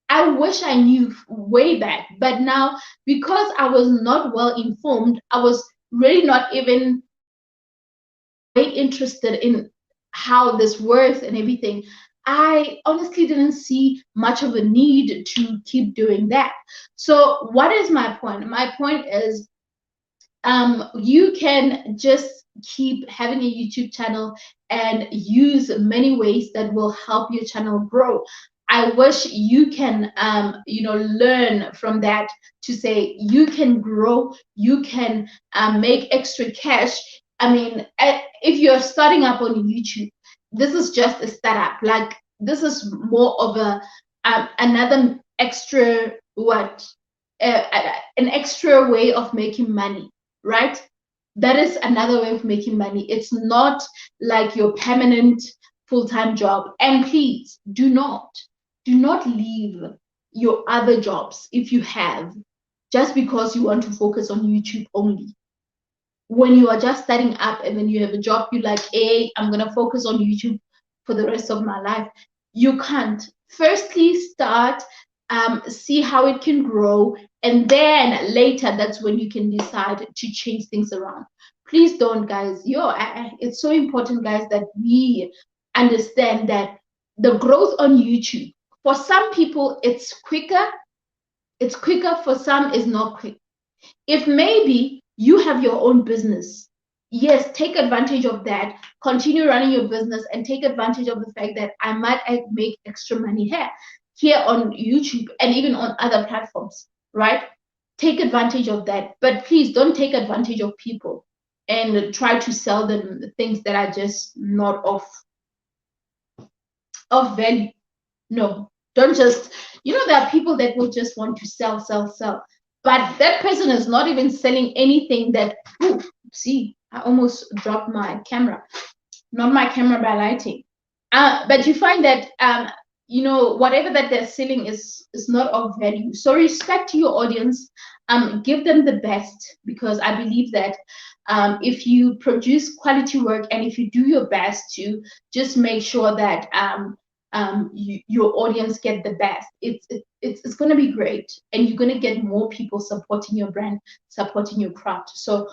I wish I knew way back, but now because I was not well informed, I was really not even way interested in how this works and everything. I honestly didn't see much of a need to keep doing that. So what is my point? My point is you can just keep having a YouTube channel and use many ways that will help your channel grow. I wish you can, learn from that to say you can grow, you can make extra cash. I mean, if you're starting up on YouTube, this is just a startup. Like this is more of a another extra an extra way of making money, right? That is another way of making money. It's not like your permanent full-time job. And please do not leave your other jobs if you have, just because you want to focus on YouTube only. When you are just starting up and then you have a job, you're like, hey, I'm going to focus on YouTube for the rest of my life. You can't. Firstly, start, see how it can grow, and then later, that's when you can decide to change things around. Please don't, guys. It's so important, guys, that we understand that the growth on YouTube, for some people, it's quicker. It's quicker. For some, it's not quick. If maybe you have your own business, yes, take advantage of that. Continue running your business and take advantage of the fact that I might make extra money here on YouTube and even on other platforms, right? Take advantage of that. But please don't take advantage of people and try to sell them things that are just not of value. No, don't just, there are people that will just want to sell, but that person is not even selling anything that, see, I almost dropped my camera, not my camera by lighting. But you find that, whatever that they're selling is not of value. So respect your audience, give them the best, because I believe that if you produce quality work and if you do your best to just make sure that your audience get the best, it's going to be great, and you're going to get more people supporting your brand, supporting your craft. So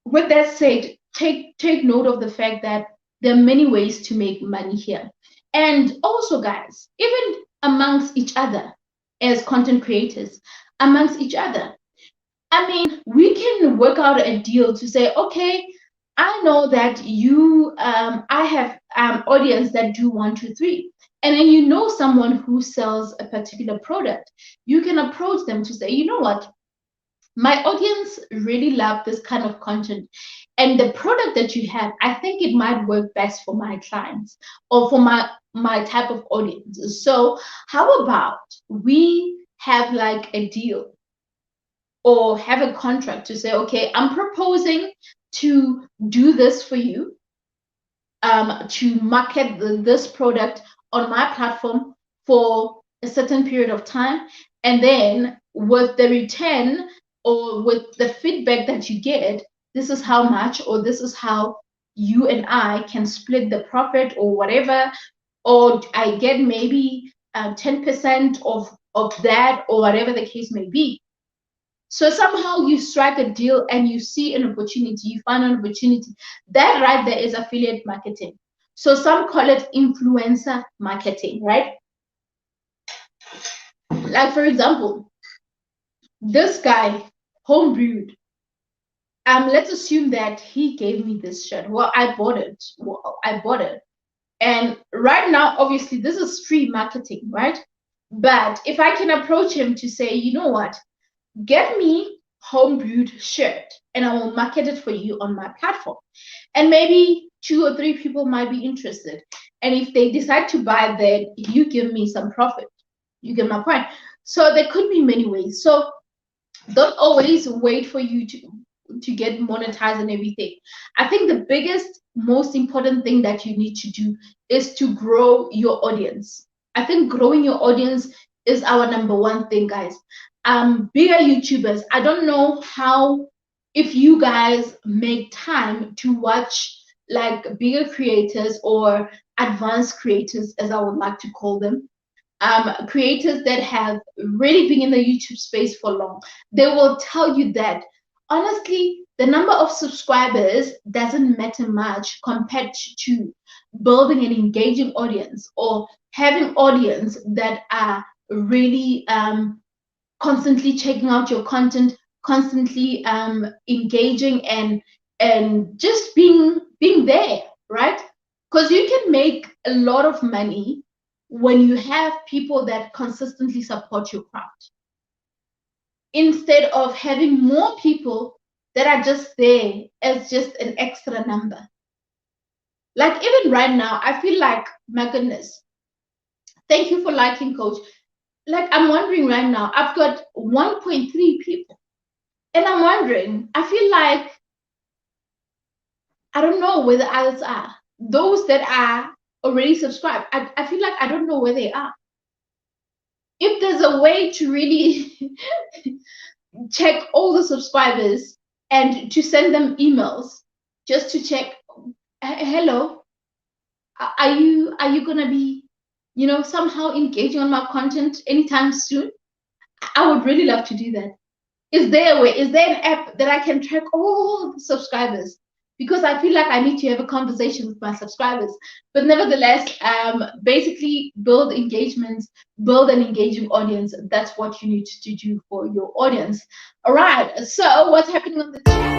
with that said, take note of the fact that there are many ways to make money here. And also, guys, even amongst each other as content creators, amongst each other, I mean, we can work out a deal to say, okay, I know that I have audience that do 1, 2, 3. And then someone who sells a particular product. You can approach them to say, you know what? My audience really love this kind of content. And the product that you have, I think it might work best for my clients or for my type of audience. So how about we have like a deal or have a contract to say, okay, I'm proposing to do this for you, to market this product on my platform for a certain period of time. And then with the return or with the feedback that you get, this is how much, or this is how you and I can split the profit or whatever, or I get maybe 10% of that, or whatever the case may be. So somehow you strike a deal and you see an opportunity, you find an opportunity. That right there is affiliate marketing. So some call it influencer marketing, right? Like, for example, this guy, Homebrewed, let's assume that he gave me this shirt. Well, I bought it. And right now, obviously, this is free marketing, right? But if I can approach him to say, you know what, get me Homebrewed shirt and I will market it for you on my platform. And maybe 2 or 3 people might be interested. And if they decide to buy, then you give me some profit. You get my point? So there could be many ways. So don't always wait for you to get monetized and everything. I think the biggest, most important thing that you need to do is to grow your audience. I think growing your audience is our number one thing, guys. Bigger YouTubers, I don't know if you guys make time to watch like bigger creators or advanced creators, as I would like to call them. Creators that have really been in the YouTube space for long. They will tell you that honestly, the number of subscribers doesn't matter much compared to building an engaging audience or having audience that are really constantly checking out your content, constantly engaging and just being there, right? Because you can make a lot of money when you have people that consistently support your craft, instead of having more people that are just there as just an extra number. Like even right now, I feel like, my goodness, thank you for liking, coach. Like I'm wondering right now, I've got 1.3 people. And I'm wondering, I feel like I don't know where the others are. Those that are already subscribed, I feel like I don't know where they are. If there's a way to really check all the subscribers and to send them emails just to check, hello, are you gonna be, somehow engaging on my content anytime soon? I would really love to do that. Is there a way? Is there an app that I can track all the subscribers? Because I feel like I need to have a conversation with my subscribers. But nevertheless, basically build engagements, build an engaging audience. That's what you need to do for your audience. All right. So what's happening on the chat?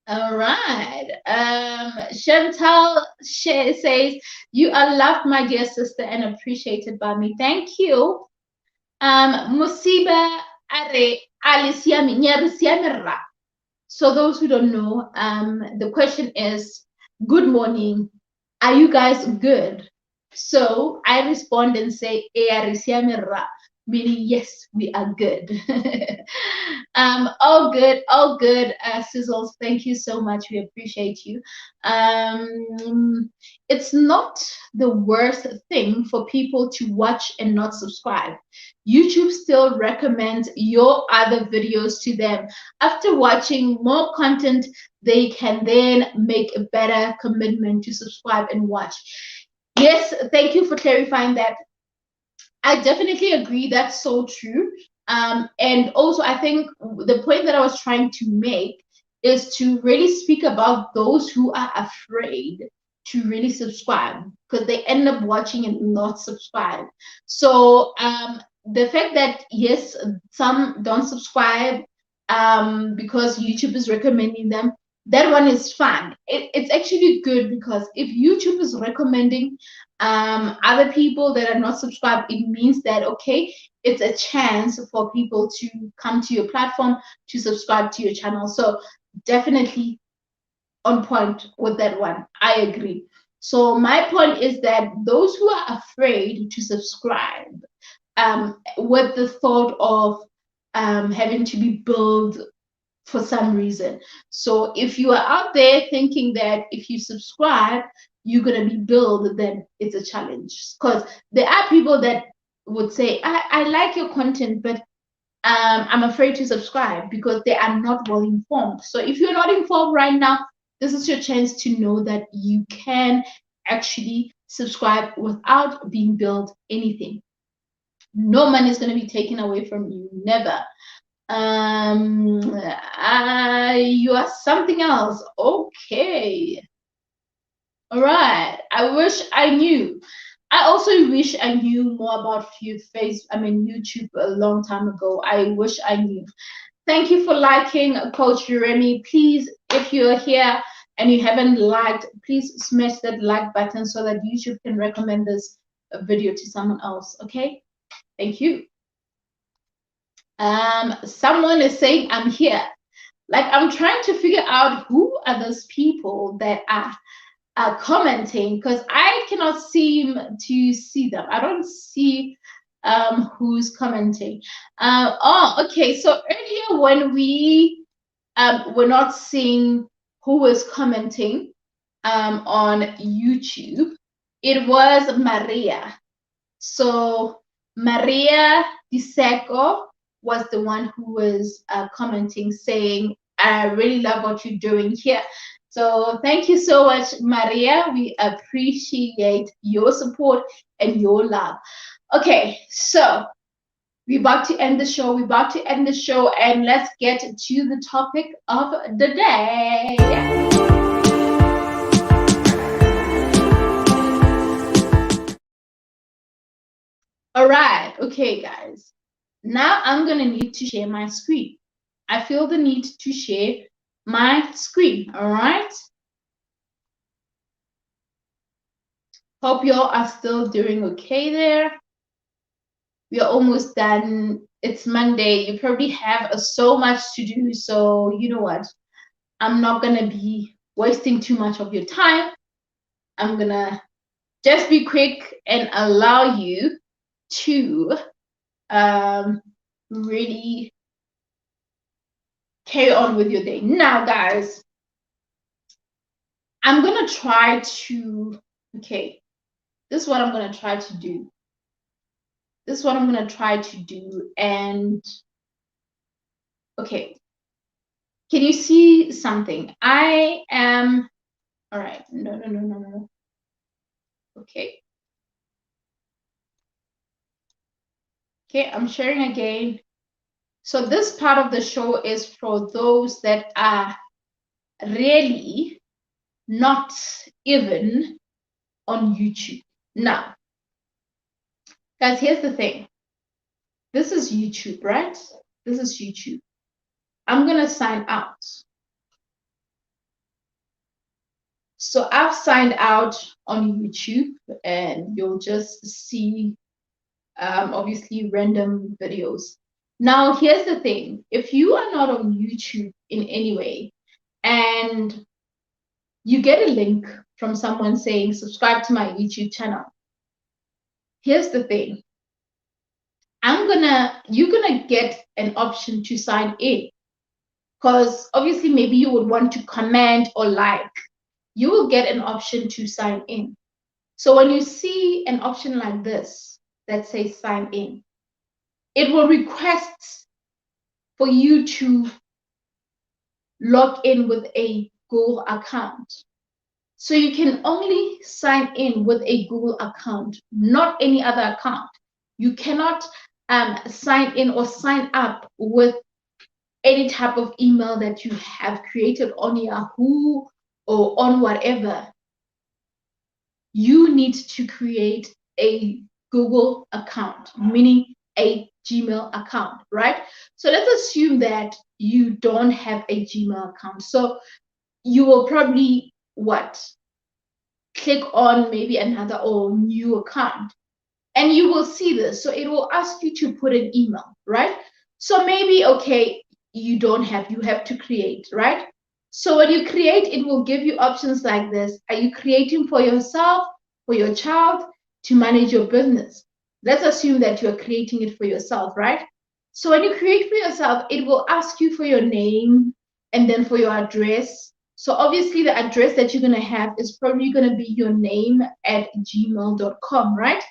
All right. Chantal says, you are loved, my dear sister, and appreciated by me. Thank you. Musiba are alisiami. So those who don't know, the question is, good morning. Are you guys good? So I respond and say, meaning yes, we are good. All good, all good. Sizzles, thank you so much. We appreciate you. It's not the worst thing for people to watch and not subscribe. YouTube still recommends your other videos to them. After watching more content, they can then make a better commitment to subscribe and watch. Yes, thank you for clarifying that. I definitely agree. That's so true. And also, I think the point that I was trying to make is to really speak about those who are afraid to really subscribe because they end up watching and not subscribe. So the fact that, yes, some don't subscribe because YouTube is recommending them, that one is fine. It's actually good because if YouTube is recommending other people that are not subscribed, it means that, okay, it's a chance for people to come to your platform to subscribe to your channel. So definitely on point with that one. I agree. So my point is that those who are afraid to subscribe with the thought of having to be billed for some reason. So if you are out there thinking that if you subscribe, you're going to be billed, then it's a challenge. Because there are people that would say, I like your content, but I'm afraid to subscribe because they are not well informed. So if you're not informed right now, this is your chance to know that you can actually subscribe without being billed anything. No money is going to be taken away from you, never. You are something else. Okay. All right. I wish I knew. I also wish I knew more about YouTube a long time ago. I wish I knew. Thank you for liking, Coach Jeremy. Please, if you're here and you haven't liked, please smash that like button so that YouTube can recommend this video to someone else. Okay? Thank you. Someone is saying I'm here. Like, I'm trying to figure out who are those people that are commenting because I cannot seem to see them. I don't see who's commenting. Oh, okay. So earlier when we were not seeing who was commenting on YouTube, it was Maria. So Maria Diseco was the one who was commenting, saying, I really love what you're doing here. So thank you so much, Maria. We appreciate your support and your love. Okay, so we're about to end the show. And let's get to the topic of the day. All right, okay, guys. Now I'm going to need to share my screen. I feel the need to share my screen, all right? Hope y'all are still doing okay there. We are almost done. It's Monday. You probably have so much to do, so you know what? I'm not going to be wasting too much of your time. I'm going to just be quick and allow you to really carry on with your day. Now, guys, I'm gonna try to, okay, this is what I'm gonna try to do. This is what I'm gonna try to do. And okay, can you see something? I am, all right, no. Okay. Okay, I'm sharing again. So this part of the show is for those that are really not even on YouTube. Now, guys, here's the thing. This is YouTube, right? This is YouTube. I'm going to sign out. So I've signed out on YouTube, and you'll just see, obviously, random videos. Now, here's the thing. If you are not on YouTube in any way, and you get a link from someone saying, subscribe to my YouTube channel, here's the thing. You're gonna get an option to sign in, because obviously maybe you would want to comment or like. You will get an option to sign in. So when you see an option like this that says sign in, it will request for you to log in with a Google account. So you can only sign in with a Google account, not any other account. You cannot sign in or sign up with any type of email that you have created on Yahoo or on whatever. You need to create a Google account, meaning a Gmail account, right? So let's assume that you don't have a Gmail account. So you will probably click on maybe another or new account, and you will see this. So it will ask you to put an email, right? So maybe, okay, you have to create, right? So when you create, it will give you options like this. Are you creating for yourself, for your child, to manage your business? Let's assume that you're creating it for yourself, right? So when you create for yourself, it will ask you for your name and then for your address. So obviously the address that you're going to have is probably going to be your name at gmail.com, right?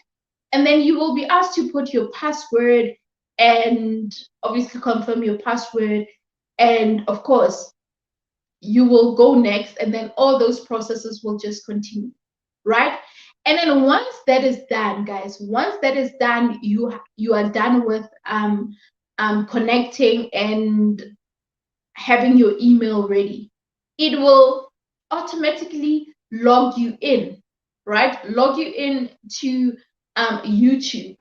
And then you will be asked to put your password and obviously confirm your password. And of course, you will go next, and then all those processes will just continue, right? And then once that is done, guys, once that is done, you are done with connecting and having your email ready. It will automatically log you in, right? Log you in to YouTube.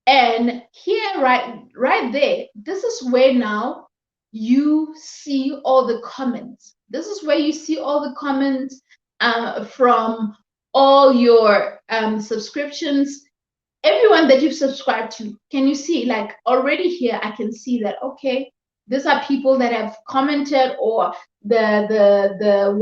And here, right there, this is where now you see all the comments. This is where you see all the comments from all your subscriptions, everyone that you've subscribed to. Can you see, like, already here, I can see that, okay, these are people that have commented, or the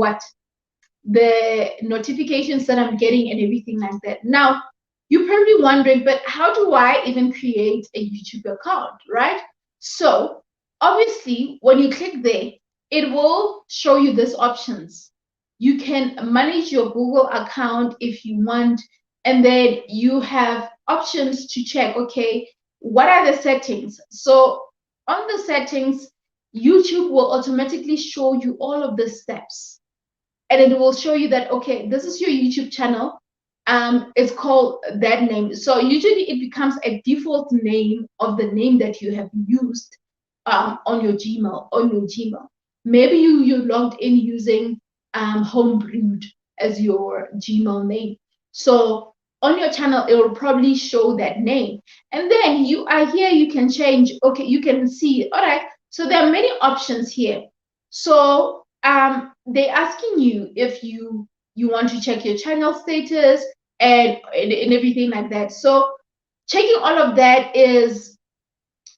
notifications that I'm getting and everything like that. Now, you're probably wondering, but how do I even create a YouTube account, right? So obviously, when you click there, it will show you these options. You can manage your Google account if you want, and then you have options to check, okay, what are the settings? So on the settings, YouTube will automatically show you all of the steps, and it will show you that, okay, this is your YouTube channel. It's called that name. So usually it becomes a default name of the name that you have used on your Gmail. Maybe you logged in using homebrewed as your Gmail name. So on your channel, it will probably show that name. And then you are here, you can change. Okay, you can see. All right. So there are many options here. So they're asking you if you want to check your channel status and everything like that. So checking all of that is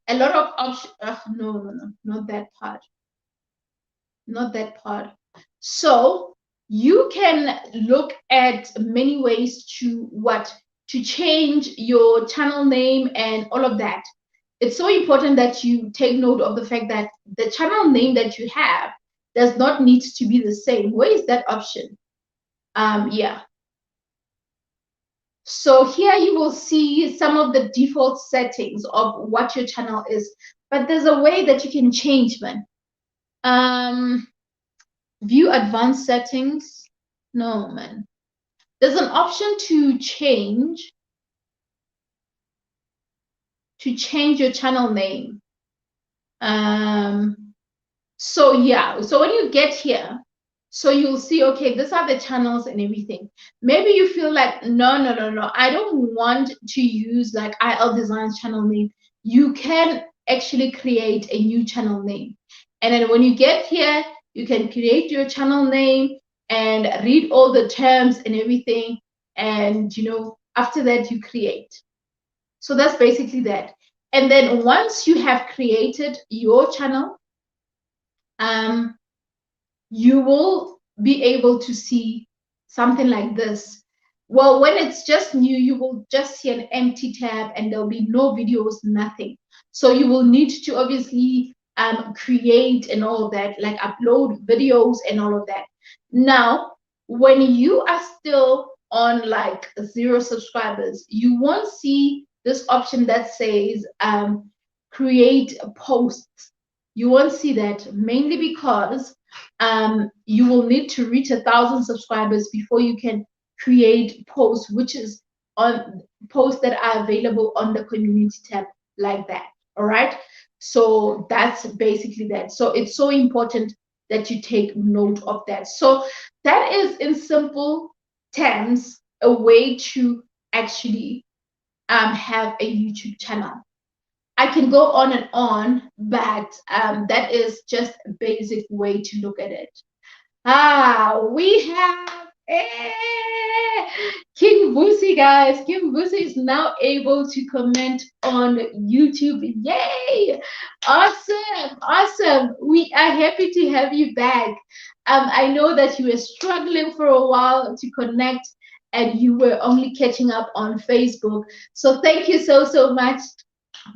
a lot of options. No, not that part. Not that part. So you can look at many ways to change your channel name and all of that. it's so important that you take note of the fact that the channel name that you have does not need to be the same. Where is that option? Yeah. So here you will see some of the default settings of what your channel is, but there's a way that you can change, man. View advanced settings. No, man. There's an option to change your channel name. So yeah, so when you get here, so you'll see, okay, these are the channels and everything. Maybe you feel like, no, I don't want to use like IL Designs channel name. You can actually create a new channel name. And then when you get here, you can create your channel name and read all the terms and everything. And, after that, you create. So that's basically that. And then once you have created your channel, you will be able to see something like this. Well, when it's just new, you will just see an empty tab and there'll be no videos, nothing. So you will need to obviously create and all of that, like upload videos and all of that. Now, when you are still on like 0 subscribers, you won't see this option that says create posts. You won't see that, mainly because you will need to reach 1,000 subscribers before you can create posts, which is on posts that are available on the community tab like that. All right. So that's basically that. So it's so important that you take note of that. So that is, in simple terms, a way to actually have a YouTube channel. I can go on and on, but that is just a basic way to look at it. We have King Busi, guys. King Busi is now able to comment on YouTube. Yay! Awesome, awesome. We are happy to have you back. I know that you were struggling for a while to connect and you were only catching up on Facebook. So thank you so much,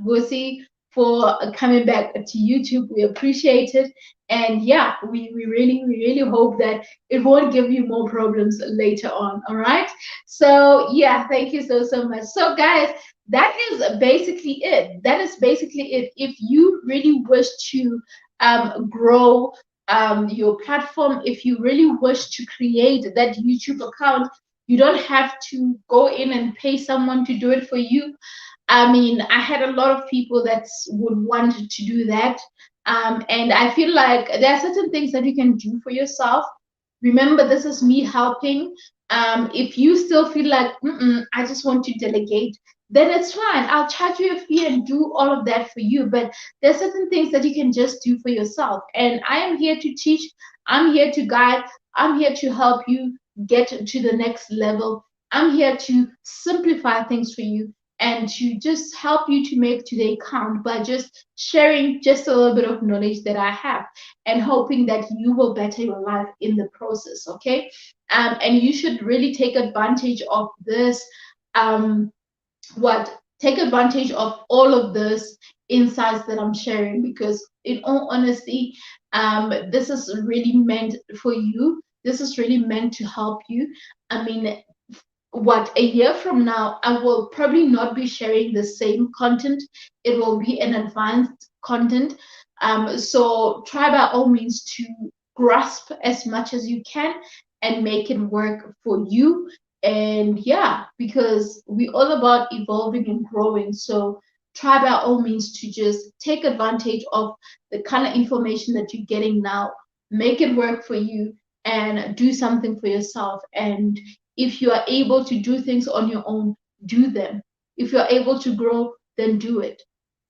Busi, for coming back to YouTube. We appreciate it. And yeah, we really hope that it won't give you more problems later on. All right. So yeah, thank you so much. So guys, that is basically it. That is basically it. If you really wish to grow your platform, if you really wish to create that YouTube account, you don't have to go in and pay someone to do it for you. I mean, I had a lot of people that would want to do that. And I feel like there are certain things that you can do for yourself. Remember, this is me helping. If you still feel like, I just want to delegate, then it's fine. I'll charge you a fee and do all of that for you. But there's certain things that you can just do for yourself. And I am here to teach. I'm here to guide. I'm here to help you get to the next level. I'm here to simplify things for you and to just help you to make today count by just sharing just a little bit of knowledge that I have and hoping that you will better your life in the process, okay? And you should really take advantage of this, take advantage of all of this insights that I'm sharing, because in all honesty, this is really meant for you. This is really meant to help you. I mean, a year from now, I will probably not be sharing the same content. It will be an advanced content. So try by all means to grasp as much as you can and make it work for you. And yeah, because we're all about evolving and growing. So try by all means to just take advantage of the kind of information that you're getting now, make it work for you, and do something for yourself. And if you are able to do things on your own, do them. If you're able to grow, then do it.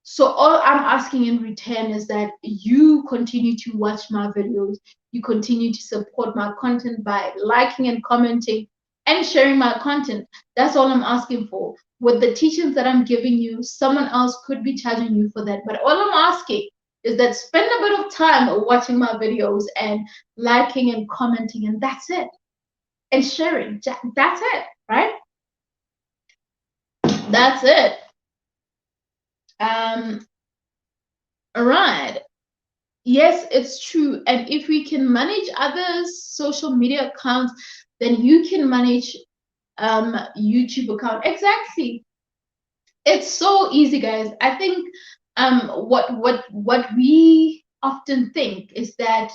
So all I'm asking in return is that you continue to watch my videos, you continue to support my content by liking and commenting and sharing my content. That's all I'm asking for. With the teachings that I'm giving you, someone else could be charging you for that. But all I'm asking is that spend a bit of time watching my videos and liking and commenting, and that's it. And sharing. That's it, right? That's it. Right. Yes, it's true. And if we can manage others' social media accounts, then you can manage YouTube account. Exactly. It's so easy, guys. I think what we often think is that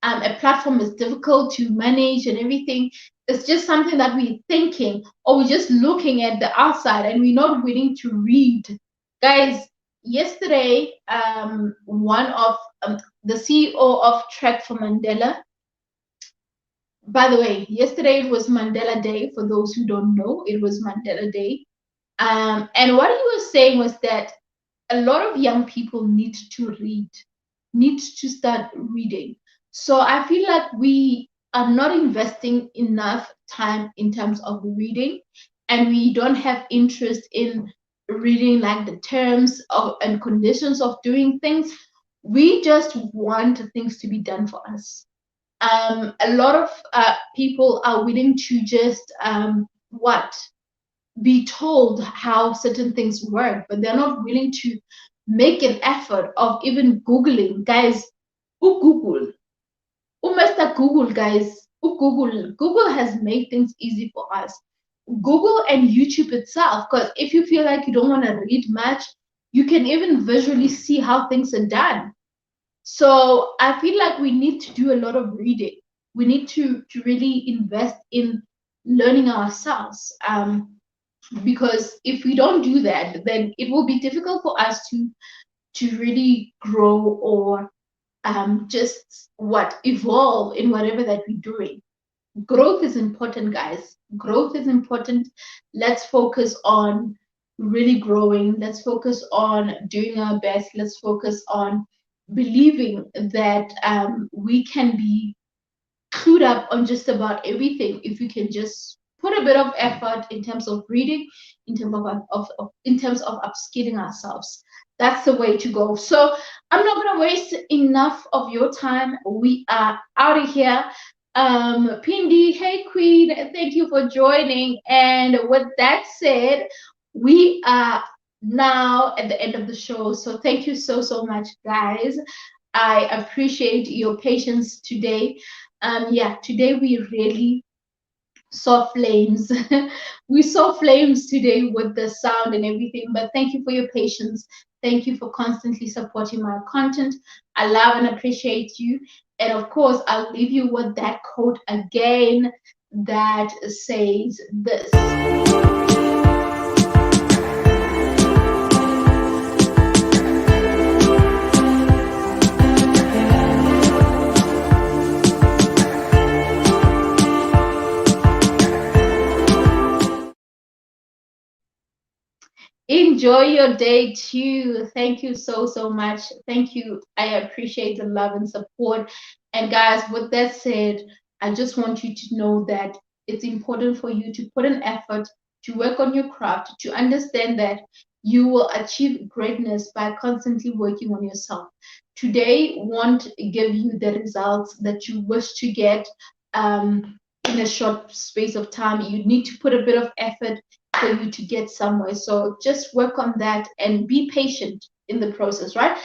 a platform is difficult to manage and everything. It's just something that we're thinking, or we're just looking at the outside and we're not willing to read. Guys, yesterday, one of the CEO of Track for Mandela. By the way, yesterday it was Mandela Day. For those who don't know, it was Mandela Day. And what he was saying was that a lot of young people need to read, need to start reading. So I feel like we are not investing enough time in terms of reading, and we don't have interest in reading like the terms of and conditions of doing things. We just want things to be done for us. A lot of people are willing to just what be told how certain things work, but they're not willing to make an effort of even Googling. Guys, who Google? Who Mr. Google, guys? Who Google? Google has made things easy for us. Google and YouTube itself, because if you feel like you don't want to read much, you can even visually see how things are done. So I feel like we need to do a lot of reading. We need to really invest in learning ourselves. Because if we don't do that, then it will be difficult for us to really grow or just evolve in whatever that we're doing. Growth is important, guys. Growth is important. Let's focus on really growing. Let's focus on doing our best. Let's focus on believing that we can be clued up on just about everything if we can just put a bit of effort in terms of reading, in terms in terms of upskilling ourselves. That's the way to go. So I'm not going to waste enough of your time. We are out of here. Pindi, hey Queen, thank you for joining. And with that said, we are now at the end of the show. So thank you so much, guys. I appreciate your patience today. Yeah, today we really saw flames. We saw flames today with the sound and everything, but thank you for your patience. Thank you for constantly supporting my content. I love and appreciate you. And of course, I'll leave you with that quote again that says this. Enjoy your day too. Thank you so much. Thank you. I appreciate the love and support. And guys, with that said, I just want you to know that it's important for you to put an effort to work on your craft, to understand that you will achieve greatness by constantly working on yourself. Today won't give you the results that you wish to get in a short space of time. You need to put a bit of effort for you to get somewhere. So just work on that and be patient in the process, right?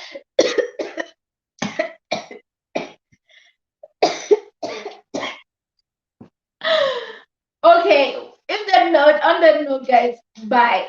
Okay, on that note, guys, bye.